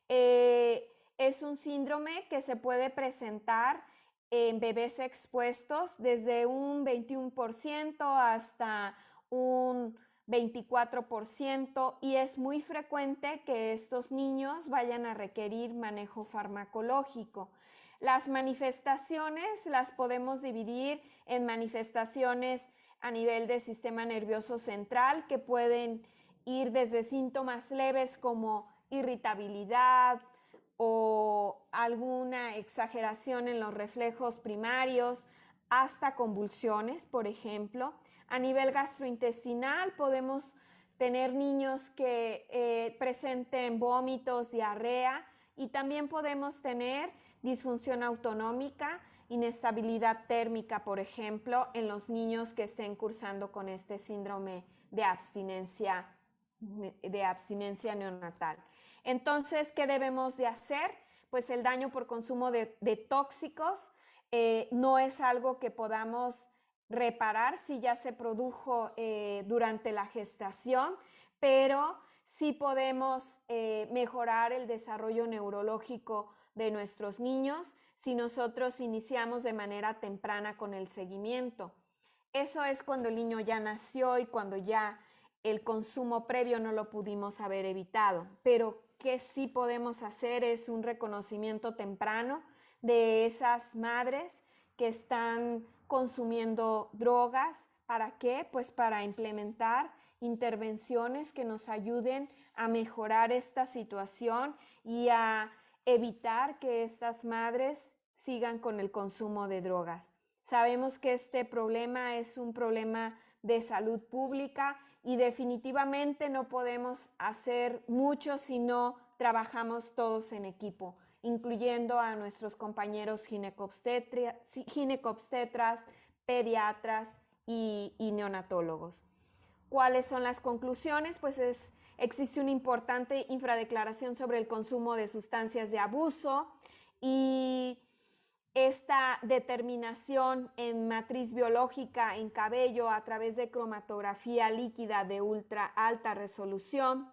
Es un síndrome que se puede presentar en bebés expuestos desde un 21% hasta un 24%, y es muy frecuente que estos niños vayan a requerir manejo farmacológico. Las manifestaciones las podemos dividir en manifestaciones a nivel del sistema nervioso central, que pueden ir desde síntomas leves como irritabilidad o alguna exageración en los reflejos primarios, hasta convulsiones, por ejemplo. A nivel gastrointestinal podemos tener niños que presenten vómitos, diarrea, y también podemos tener disfunción autonómica, inestabilidad térmica, por ejemplo, en los niños que estén cursando con este síndrome de abstinencia neonatal. Entonces, ¿qué debemos de hacer? Pues el daño por consumo de tóxicos no es algo que podamos reparar si ya se produjo durante la gestación, pero sí podemos mejorar el desarrollo neurológico de nuestros niños si nosotros iniciamos de manera temprana con el seguimiento. Eso es cuando el niño ya nació y cuando ya el consumo previo no lo pudimos haber evitado. Pero ¿qué sí podemos hacer? Es un reconocimiento temprano de esas madres que están consumiendo drogas. ¿Para qué? Pues para implementar intervenciones que nos ayuden a mejorar esta situación y a evitar que estas madres sigan con el consumo de drogas. Sabemos que este problema es un problema de salud pública y definitivamente no podemos hacer mucho si no trabajamos todos en equipo, incluyendo a nuestros compañeros ginecobstetras, pediatras y neonatólogos. ¿Cuáles son las conclusiones? Pues existe una importante infradeclaración sobre el consumo de sustancias de abuso, y esta determinación en matriz biológica en cabello a través de cromatografía líquida de ultra alta resolución,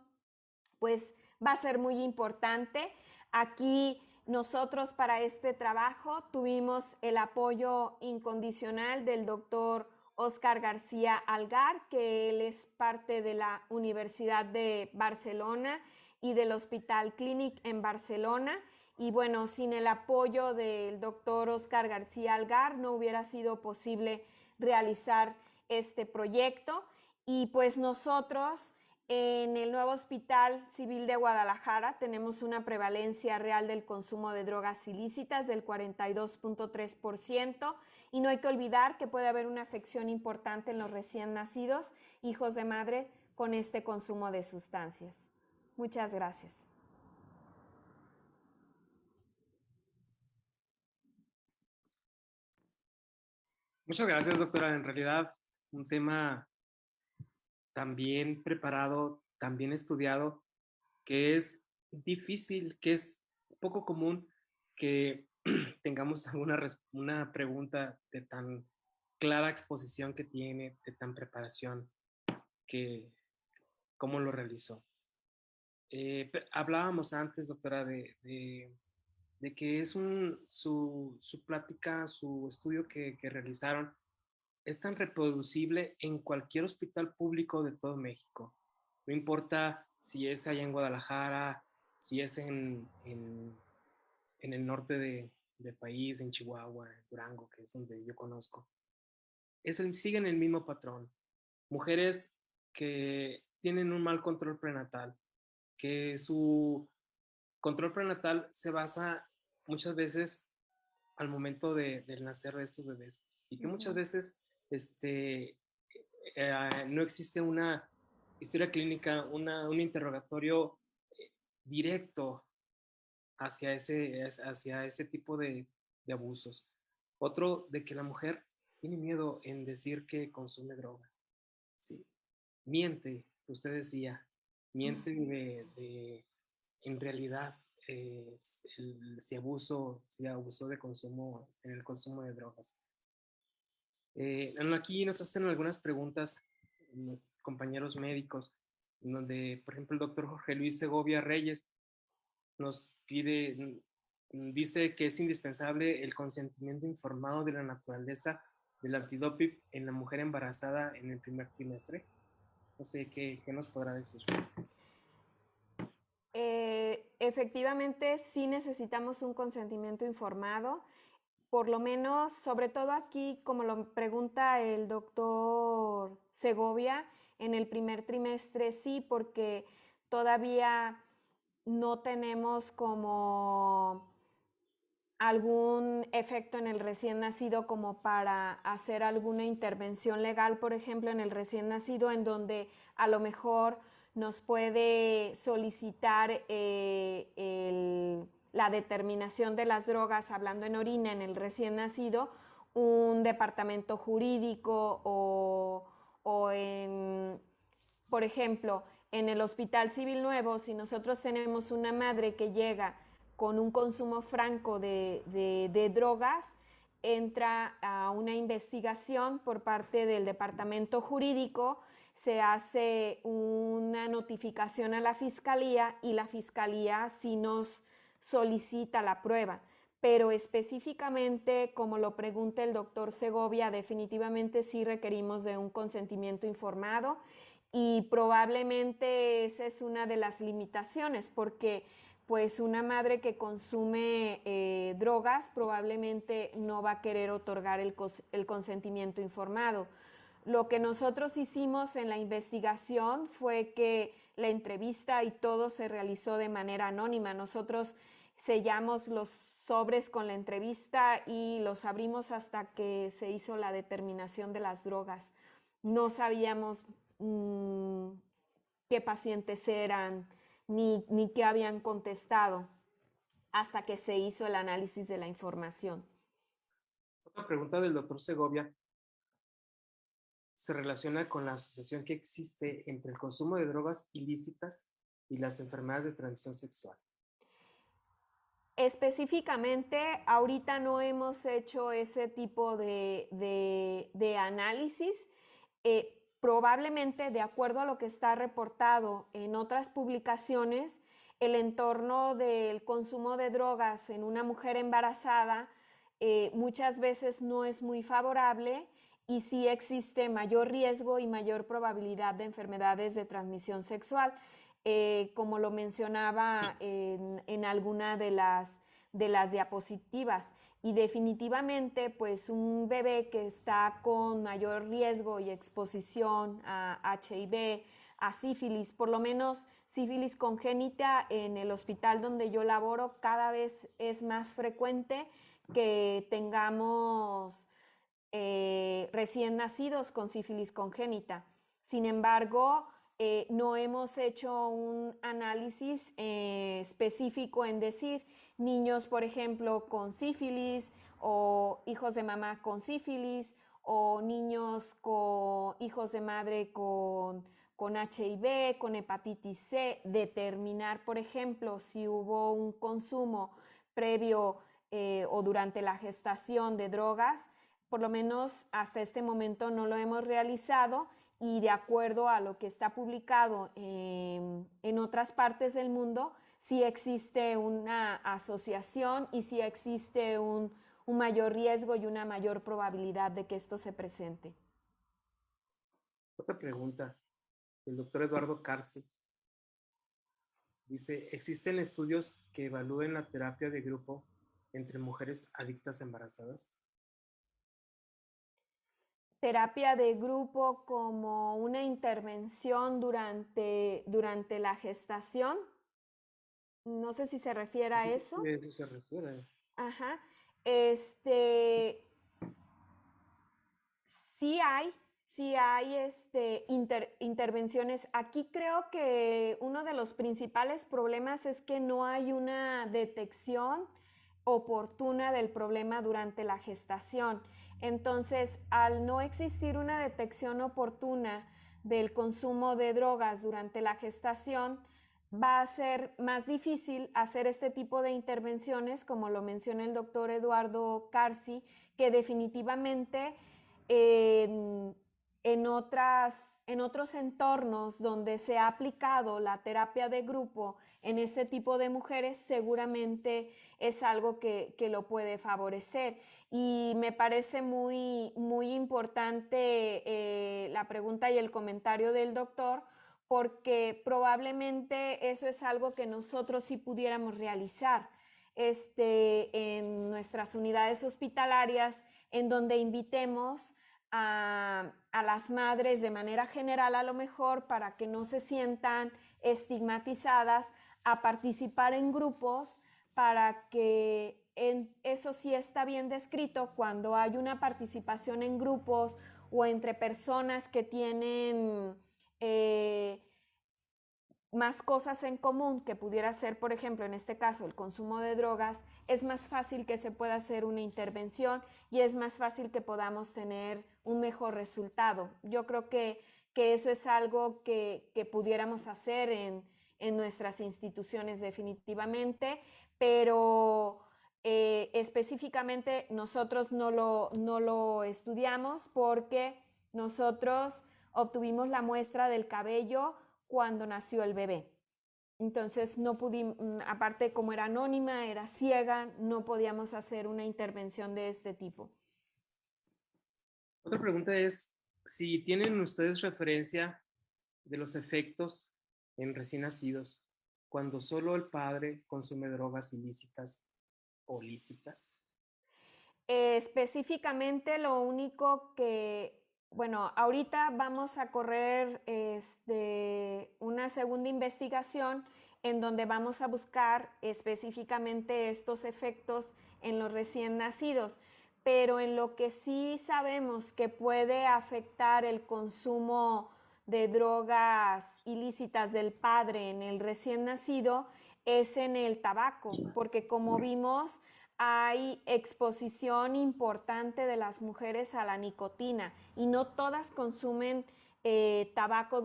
pues va a ser muy importante. Aquí Nosotros para este trabajo tuvimos el apoyo incondicional del doctor Óscar García Algar, que él es parte de la Universidad de Barcelona y del Hospital Clínic en Barcelona. Y bueno, sin el apoyo del doctor Óscar García Algar no hubiera sido posible realizar este proyecto. Y pues nosotros en el nuevo Hospital Civil de Guadalajara tenemos una prevalencia real del consumo de drogas ilícitas del 42.3%, y no hay que olvidar que puede haber una afección importante en los recién nacidos, hijos de madre, con este consumo de sustancias. Muchas gracias. Muchas gracias, doctora. En realidad, un tema tan bien preparado, tan bien estudiado, que es difícil, que es poco común que tengamos una pregunta de tan clara exposición que tiene, de tan preparación, que cómo lo realizó. Hablábamos antes, doctora, de que es su plática, su estudio que realizaron, es tan reproducible en cualquier hospital público de todo México. No importa si es allá en Guadalajara, si es en el norte del país, en Chihuahua, en Durango, que es donde yo conozco. Siguen el mismo patrón. Mujeres que tienen un mal control prenatal, que su control prenatal se basa muchas veces al momento del nacer de estos bebés, y que muchas veces no existe una historia clínica, un interrogatorio directo hacia ese tipo de abusos. Otro, de que la mujer tiene miedo en decir que consume drogas. ¿Sí? Miente, usted decía, miente en realidad si abusó de consumo, en el consumo de drogas. Aquí nos hacen algunas preguntas los compañeros médicos, donde, por ejemplo, el doctor Jorge Luis Segovia Reyes nos dice que es indispensable el consentimiento informado de la naturaleza del antidoping en la mujer embarazada en el primer trimestre. No sé, ¿qué nos podrá decir? Efectivamente, sí necesitamos un consentimiento informado, por lo menos, sobre todo aquí, como lo pregunta el doctor Segovia, en el primer trimestre sí, porque todavía no tenemos como algún efecto en el recién nacido como para hacer alguna intervención legal, por ejemplo, en el recién nacido, en donde a lo mejor nos puede solicitar la determinación de las drogas, hablando en orina, en el recién nacido, un departamento jurídico o en, por ejemplo, en el Hospital Civil Nuevo, si nosotros tenemos una madre que llega con un consumo franco de drogas, entra a una investigación por parte del departamento jurídico, se hace una notificación a la fiscalía y la fiscalía sí nos solicita la prueba. Pero específicamente, como lo pregunta el doctor Segovia, definitivamente sí requerimos de un consentimiento informado, y probablemente esa es una de las limitaciones, porque pues una madre que consume drogas probablemente no va a querer otorgar el consentimiento informado. Lo que nosotros hicimos en la investigación fue que la entrevista y todo se realizó de manera anónima. Nosotros sellamos los sobres con la entrevista y los abrimos hasta que se hizo la determinación de las drogas. No sabíamos qué pacientes eran, ni qué habían contestado, hasta que se hizo el análisis de la información. Otra pregunta del doctor Segovia se relaciona con la asociación que existe entre el consumo de drogas ilícitas y las enfermedades de transmisión sexual. Específicamente, ahorita no hemos hecho ese tipo de análisis. Probablemente, de acuerdo a lo que está reportado en otras publicaciones, el entorno del consumo de drogas en una mujer embarazada muchas veces no es muy favorable y sí existe mayor riesgo y mayor probabilidad de enfermedades de transmisión sexual, como lo mencionaba en alguna de las diapositivas. Y definitivamente, pues un bebé que está con mayor riesgo y exposición a HIV, a sífilis, por lo menos sífilis congénita en el hospital donde yo laboro, cada vez es más frecuente que tengamos recién nacidos con sífilis congénita. Sin embargo, no hemos hecho un análisis específico en decir niños, por ejemplo, con sífilis o hijos de mamá con sífilis o niños con hijos de madre con HIV, con hepatitis C, determinar, por ejemplo, si hubo un consumo previo o durante la gestación de drogas. Por lo menos hasta este momento no lo hemos realizado y de acuerdo a lo que está publicado en otras partes del mundo, sí existe una asociación y sí existe un mayor riesgo y una mayor probabilidad de que esto se presente. Otra pregunta del doctor Eduardo Carci. Dice, ¿existen estudios que evalúen la terapia de grupo entre mujeres adictas embarazadas? Terapia de grupo como una intervención durante la gestación. No sé si se refiere a eso. A eso se refiere. Ajá. Sí hay intervenciones. Aquí creo que uno de los principales problemas es que no hay una detección oportuna del problema durante la gestación. Entonces, al no existir una detección oportuna del consumo de drogas durante la gestación, va a ser más difícil hacer este tipo de intervenciones, como lo menciona el doctor Eduardo Carci, que definitivamente en otros entornos donde se ha aplicado la terapia de grupo en ese tipo de mujeres, seguramente es algo que lo puede favorecer. Y me parece muy, muy importante la pregunta y el comentario del doctor, porque probablemente eso es algo que nosotros sí pudiéramos realizar en nuestras unidades hospitalarias, en donde invitemos a las madres de manera general, a lo mejor para que no se sientan estigmatizadas, a participar en grupos, para que eso sí está bien descrito cuando hay una participación en grupos o entre personas que tienen más cosas en común, que pudiera ser, por ejemplo, en este caso, el consumo de drogas, es más fácil que se pueda hacer una intervención y es más fácil que podamos tener un mejor resultado. Yo creo que eso es algo que pudiéramos hacer en nuestras instituciones definitivamente, pero específicamente nosotros no lo estudiamos porque nosotros obtuvimos la muestra del cabello cuando nació el bebé. Entonces no pudimos, aparte como era anónima, era ciega, no podíamos hacer una intervención de este tipo. Otra pregunta es si tienen ustedes referencia de los efectos en recién nacidos cuando solo el padre consume drogas ilícitas o lícitas. Específicamente lo único que, bueno, ahorita vamos a correr una segunda investigación en donde vamos a buscar específicamente estos efectos en los recién nacidos, pero en lo que sí sabemos que puede afectar el consumo de drogas ilícitas del padre en el recién nacido es en el tabaco, porque como vimos, hay exposición importante de las mujeres a la nicotina y no todas consumen tabaco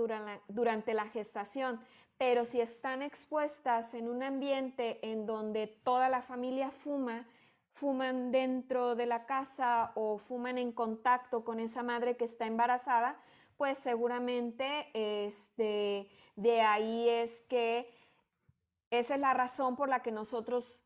durante la gestación, pero si están expuestas en un ambiente en donde toda la familia fuman dentro de la casa o fuman en contacto con esa madre que está embarazada, pues seguramente de ahí es que esa es la razón por la que nosotros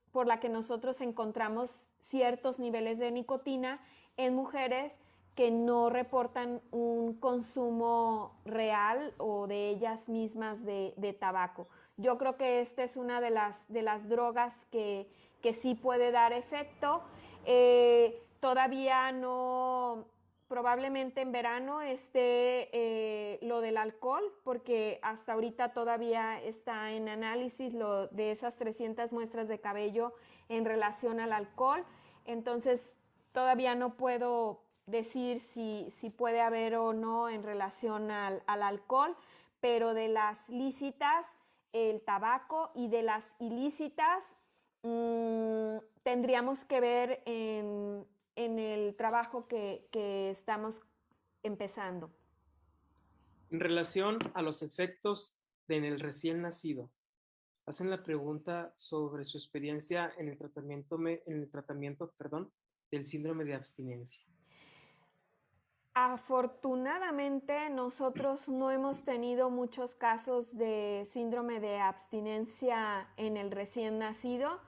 encontramos ciertos niveles de nicotina en mujeres que no reportan un consumo real o de ellas mismas de tabaco. Yo creo que esta es una de las drogas que sí puede dar efecto. Todavía no, probablemente en verano esté lo del alcohol, porque hasta ahorita todavía está en análisis lo de esas 300 muestras de cabello en relación al alcohol. Entonces, todavía no puedo decir si puede haber o no en relación al alcohol, pero de las lícitas, el tabaco, y de las ilícitas, tendríamos que ver en el trabajo que estamos empezando. En relación a los efectos en el recién nacido, hacen la pregunta sobre su experiencia en el tratamiento, del síndrome de abstinencia. Afortunadamente, nosotros no hemos tenido muchos casos de síndrome de abstinencia en el recién nacido.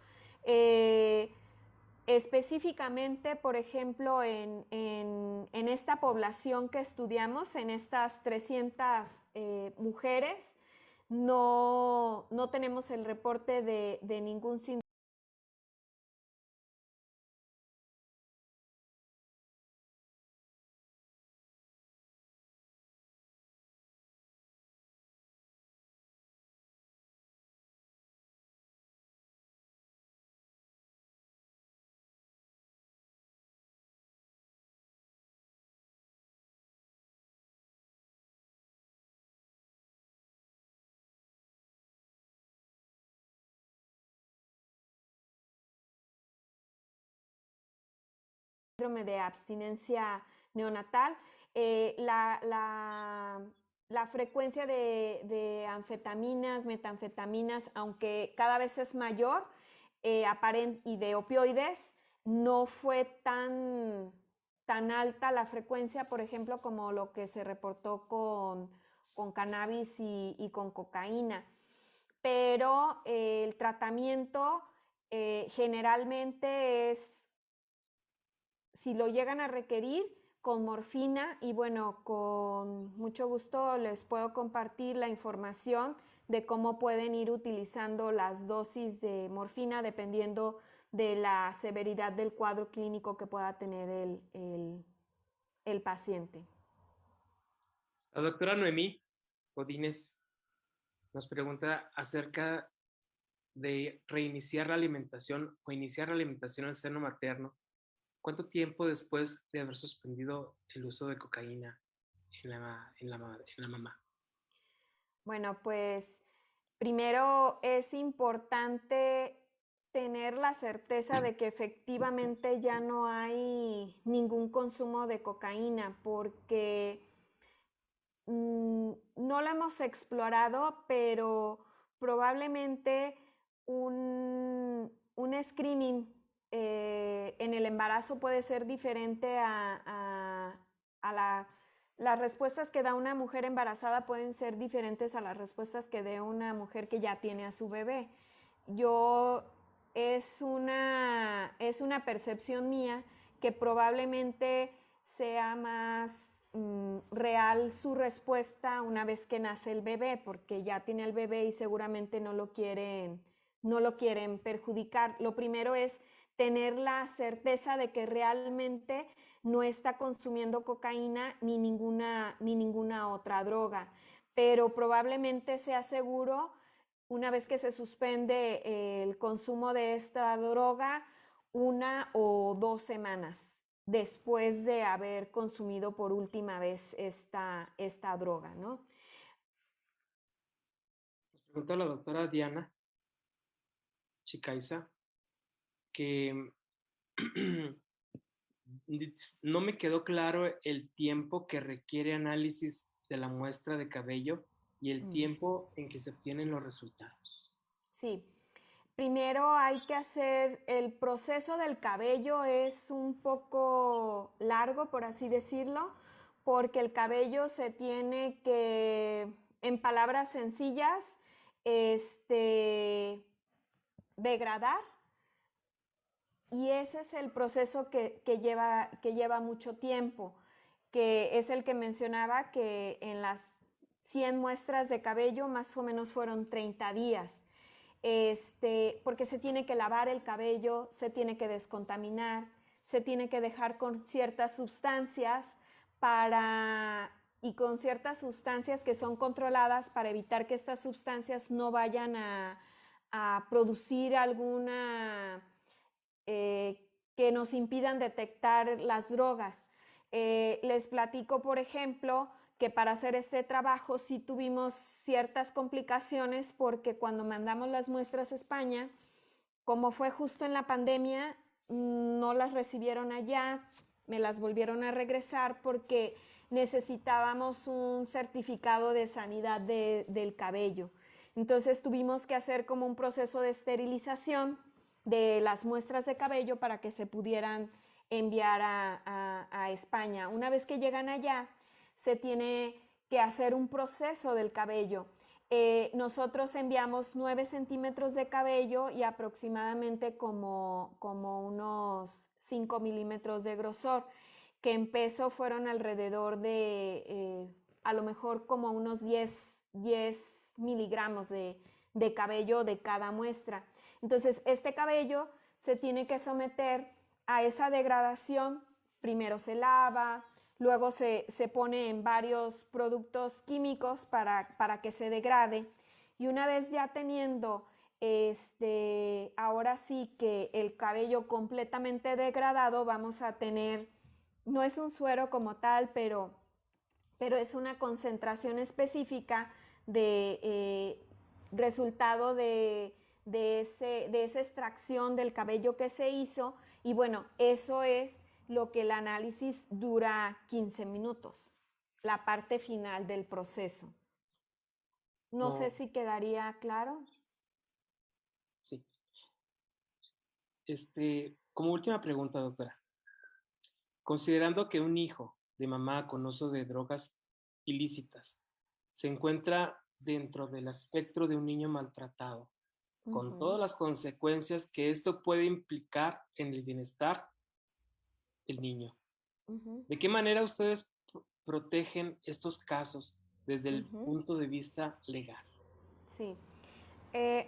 Específicamente, por ejemplo, en esta población que estudiamos, en estas 300 mujeres, no tenemos el reporte de ningún síndrome de abstinencia neonatal. La frecuencia de anfetaminas, metanfetaminas, aunque cada vez es mayor, y de opioides, no fue tan alta la frecuencia, por ejemplo, como lo que se reportó con cannabis y con cocaína. Pero el tratamiento generalmente es, si lo llegan a requerir, con morfina, y bueno, con mucho gusto les puedo compartir la información de cómo pueden ir utilizando las dosis de morfina dependiendo de la severidad del cuadro clínico que pueda tener el paciente. La doctora Noemí Godínez nos pregunta acerca de reiniciar la alimentación o iniciar la alimentación al seno materno. ¿Cuánto tiempo después de haber suspendido el uso de cocaína en la mamá? Bueno, pues primero es importante tener la certeza de que efectivamente ya no hay ningún consumo de cocaína, porque no lo hemos explorado, pero probablemente un screening en el embarazo puede ser diferente a las respuestas que da una mujer embarazada, pueden ser diferentes a las respuestas que dé una mujer que ya tiene a su bebé. Es una percepción mía que probablemente sea más real su respuesta una vez que nace el bebé, porque ya tiene el bebé y seguramente no lo quieren perjudicar. Lo primero es tener la certeza de que realmente no está consumiendo cocaína ni ninguna otra droga, pero probablemente sea seguro, una vez que se suspende el consumo de esta droga, 1 o 2 semanas después de haber consumido por última vez esta droga, ¿no? Nos pregunta la doctora Diana Chicaiza que no me quedó claro el tiempo que requiere análisis de la muestra de cabello y el tiempo en que se obtienen los resultados. Sí. Primero hay que hacer, el proceso del cabello es un poco largo, por así decirlo, porque el cabello se tiene que, en palabras sencillas, degradar, y ese es el proceso que lleva mucho tiempo, que es el que mencionaba, que en las 100 muestras de cabello más o menos fueron 30 días, porque se tiene que lavar el cabello, se tiene que descontaminar, se tiene que dejar con ciertas sustancias y con ciertas sustancias que son controladas para evitar que estas sustancias no vayan a producir alguna que nos impidan detectar las drogas. Les platico, por ejemplo, que para hacer este trabajo sí tuvimos ciertas complicaciones, porque cuando mandamos las muestras a España, como fue justo en la pandemia, no las recibieron allá, me las volvieron a regresar porque necesitábamos un certificado de sanidad del cabello. Entonces tuvimos que hacer como un proceso de esterilización de las muestras de cabello para que se pudieran enviar a España. Una vez que llegan allá, se tiene que hacer un proceso del cabello. Nosotros enviamos 9 centímetros de cabello y aproximadamente como unos 5 milímetros de grosor, que en peso fueron alrededor de a lo mejor como unos 10 miligramos de cabello de cada muestra. Entonces, este cabello se tiene que someter a esa degradación. Primero se lava, luego se pone en varios productos químicos para que se degrade. Y una vez ya teniendo ahora sí que el cabello completamente degradado, vamos a tener, no es un suero como tal, pero es una concentración específica de resultado de esa extracción del cabello que se hizo. Y bueno, eso es lo que el análisis dura 15 minutos, la parte final del proceso. No sé si quedaría claro. Sí. Como última pregunta, doctora. Considerando que un hijo de mamá con uso de drogas ilícitas se encuentra dentro del espectro de un niño maltratado, con todas las consecuencias que esto puede implicar en el bienestar del niño. ¿De qué manera ustedes protegen estos casos desde el punto de vista legal? Sí.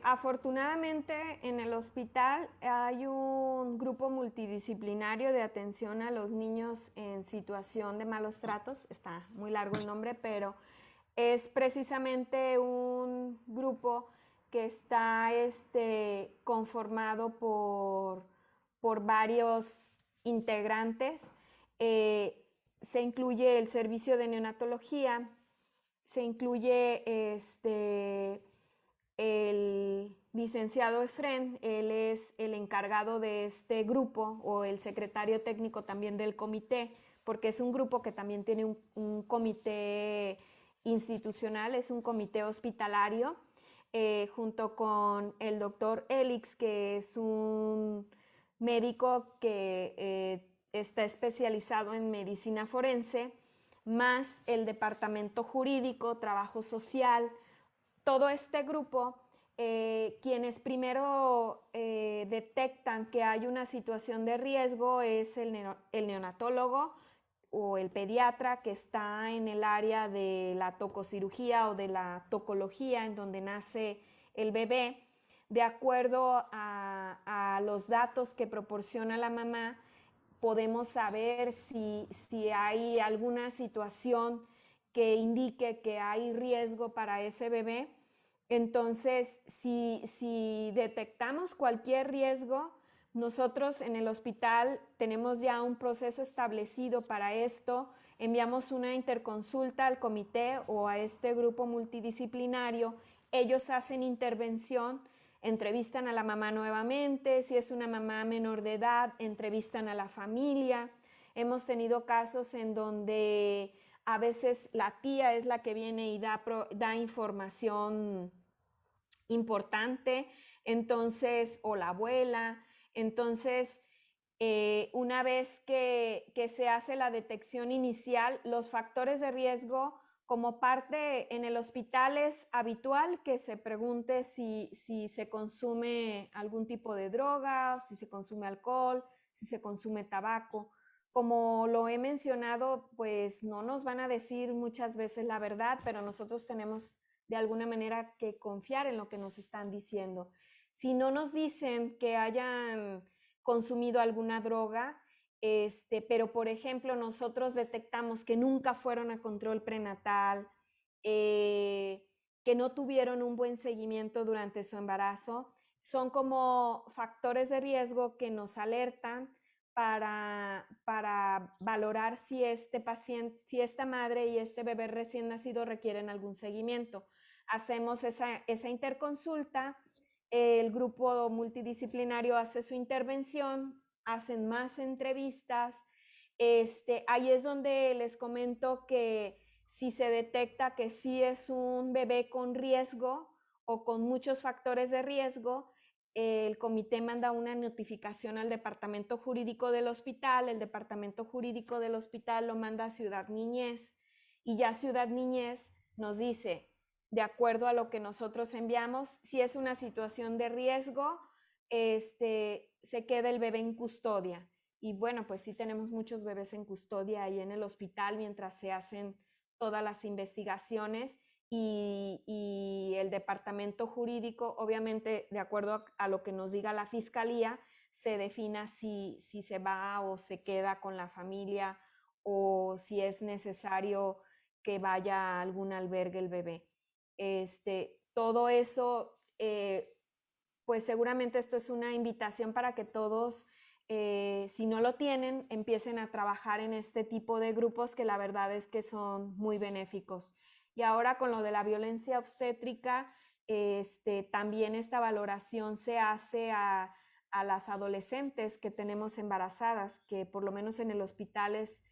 Afortunadamente en el hospital hay un grupo multidisciplinario de atención a los niños en situación de malos tratos. Está muy largo el nombre, pero es precisamente un grupo que está conformado por varios integrantes. Se incluye el servicio de neonatología, se incluye el licenciado Efren, él es el encargado de este grupo, o el secretario técnico también del comité, porque es un grupo que también tiene un comité institucional, es un comité hospitalario, junto con el doctor Elix, que es un médico que está especializado en medicina forense, más el departamento jurídico, trabajo social. Todo este grupo, quienes primero detectan que hay una situación de riesgo, es el neonatólogo o el pediatra, que está en el área de la tococirugía o de la tocología, en donde nace el bebé. De acuerdo a los datos que proporciona la mamá, podemos saber si hay alguna situación que indique que hay riesgo para ese bebé. Entonces, si detectamos cualquier riesgo, nosotros en el hospital tenemos ya un proceso establecido para esto. Enviamos una interconsulta al comité o a este grupo multidisciplinario. Ellos hacen intervención, entrevistan a la mamá nuevamente. Si es una mamá menor de edad, entrevistan a la familia. Hemos tenido casos en donde a veces la tía es la que viene y da información importante, entonces, o la abuela. Entonces, una vez que se hace la detección inicial, los factores de riesgo, como parte en el hospital es habitual que se pregunte si se consume algún tipo de droga, si se consume alcohol, si se consume tabaco. Como lo he mencionado, pues no nos van a decir muchas veces la verdad, pero nosotros tenemos de alguna manera que confiar en lo que nos están diciendo. Si no nos dicen que hayan consumido alguna droga, pero por ejemplo nosotros detectamos que nunca fueron a control prenatal, que no tuvieron un buen seguimiento durante su embarazo, son como factores de riesgo que nos alertan para valorar si si esta madre y este bebé recién nacido requieren algún seguimiento. Hacemos esa interconsulta, el grupo multidisciplinario hace su intervención, hacen más entrevistas. Ahí es donde les comento que si se detecta que sí es un bebé con riesgo o con muchos factores de riesgo, el comité manda una notificación al departamento jurídico del hospital, el departamento jurídico del hospital lo manda a Ciudad Niñez y ya Ciudad Niñez nos dice, de acuerdo a lo que nosotros enviamos, si es una situación de riesgo, se queda el bebé en custodia. Y bueno, pues sí tenemos muchos bebés en custodia ahí en el hospital mientras se hacen todas las investigaciones y el departamento jurídico, obviamente, de acuerdo a lo que nos diga la fiscalía, se defina si se va o se queda con la familia o si es necesario que vaya a algún albergue el bebé. Todo eso, pues seguramente esto es una invitación para que todos, si no lo tienen, empiecen a trabajar en este tipo de grupos que la verdad es que son muy benéficos. Y ahora con lo de la violencia obstétrica, también esta valoración se hace a las adolescentes que tenemos embarazadas, que por lo menos en el hospital es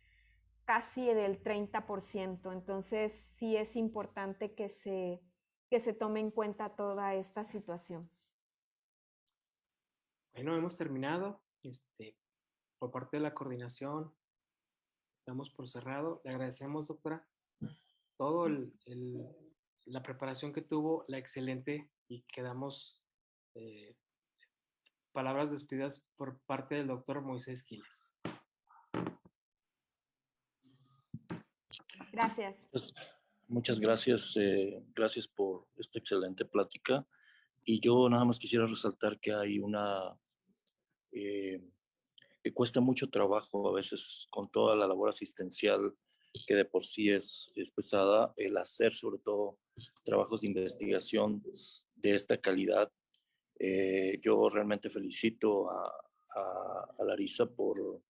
casi del 30%. Entonces sí es importante que se tome en cuenta toda esta situación. Bueno, hemos terminado. Por parte de la coordinación, damos por cerrado. Le agradecemos, doctora, todo la preparación que tuvo, la excelente, y quedamos palabras despedidas por parte del doctor Moisés Quiles. Gracias. Pues, muchas gracias, gracias por esta excelente plática. Y yo nada más quisiera resaltar que hay que cuesta mucho trabajo a veces con toda la labor asistencial que de por sí es pesada, el hacer sobre todo trabajos de investigación de esta calidad. Yo realmente felicito a Larisa por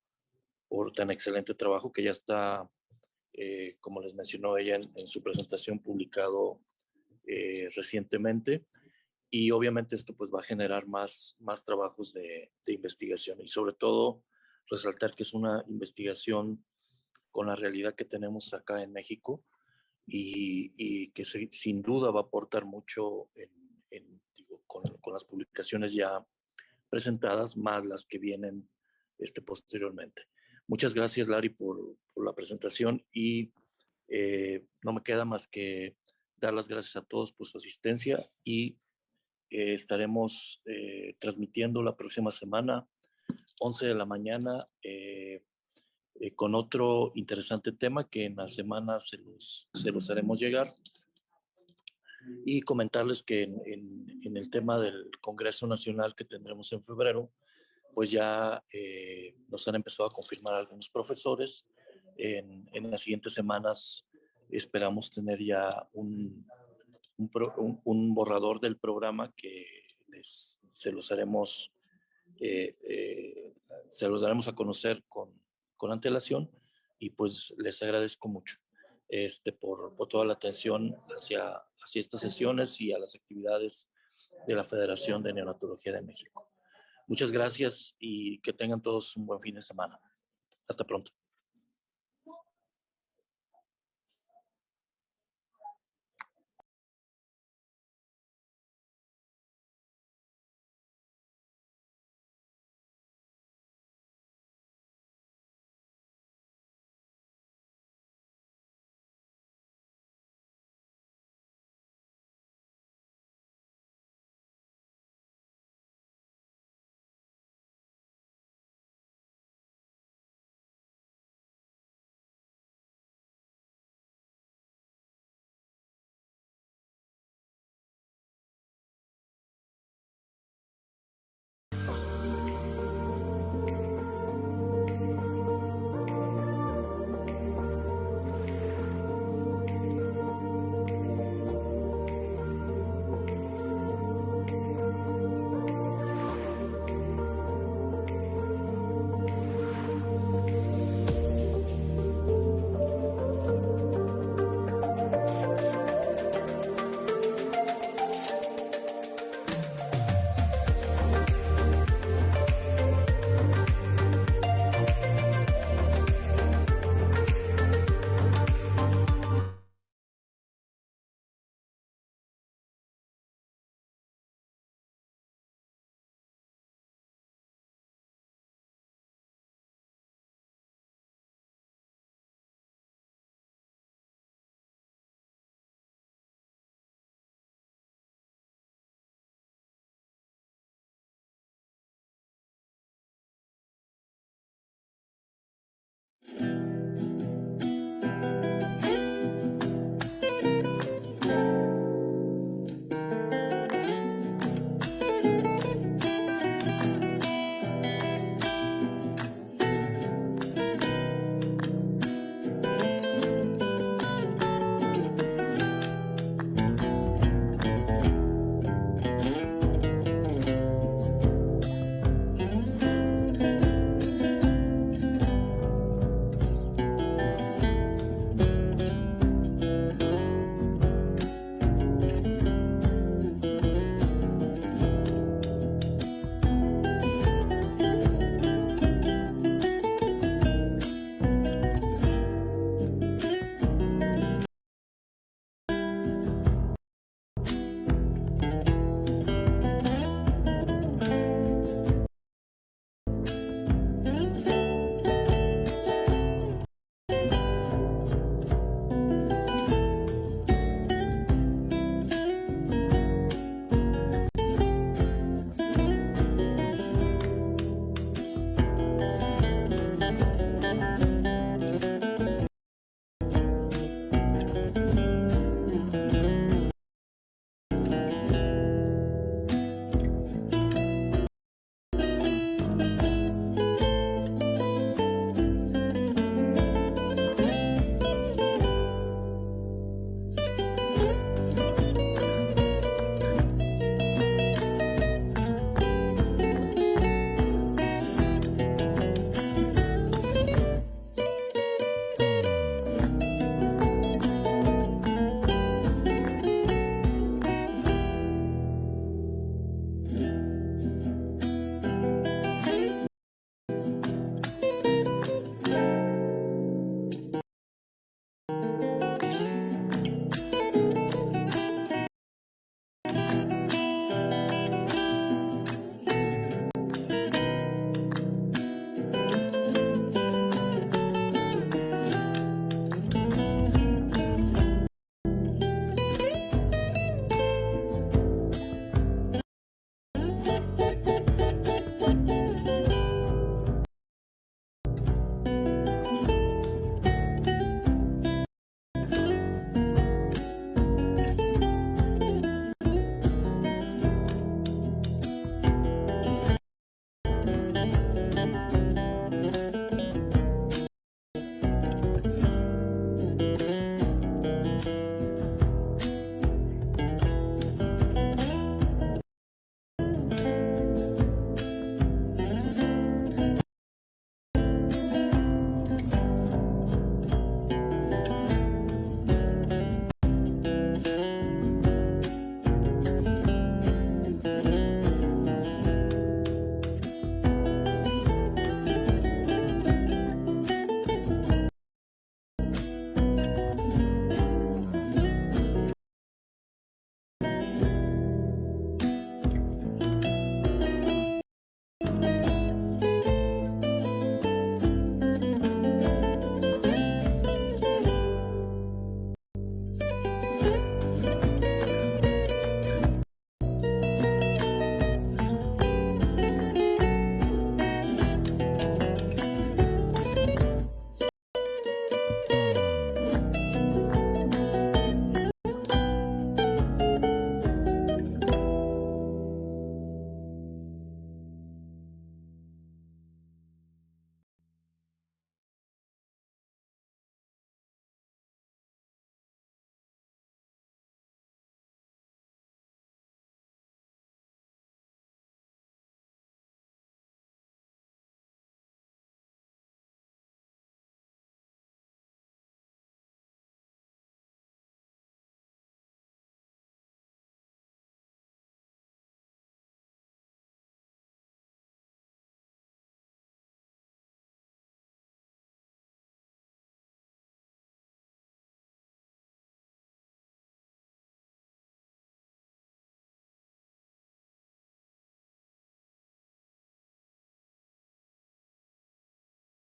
tan excelente trabajo que ya está, como les mencionó ella en su presentación, publicado recientemente. Y obviamente esto pues va a generar más trabajos de investigación y sobre todo resaltar que es una investigación con la realidad que tenemos acá en México y que sin duda va a aportar mucho con las publicaciones ya presentadas, más las que vienen posteriormente. Muchas gracias, Lari, por la presentación y no me queda más que dar las gracias a todos por su asistencia y estaremos transmitiendo la próxima semana, 11 de la mañana, con otro interesante tema que en la semana se los haremos llegar. Y comentarles que en el tema del Congreso Nacional que tendremos en febrero, pues ya nos han empezado a confirmar algunos profesores. En las siguientes semanas esperamos tener ya un borrador del programa que se los daremos a conocer con antelación y pues les agradezco mucho por toda la atención hacia estas sesiones y a las actividades de la Federación de Neonatología de México. Muchas gracias y que tengan todos un buen fin de semana. Hasta pronto.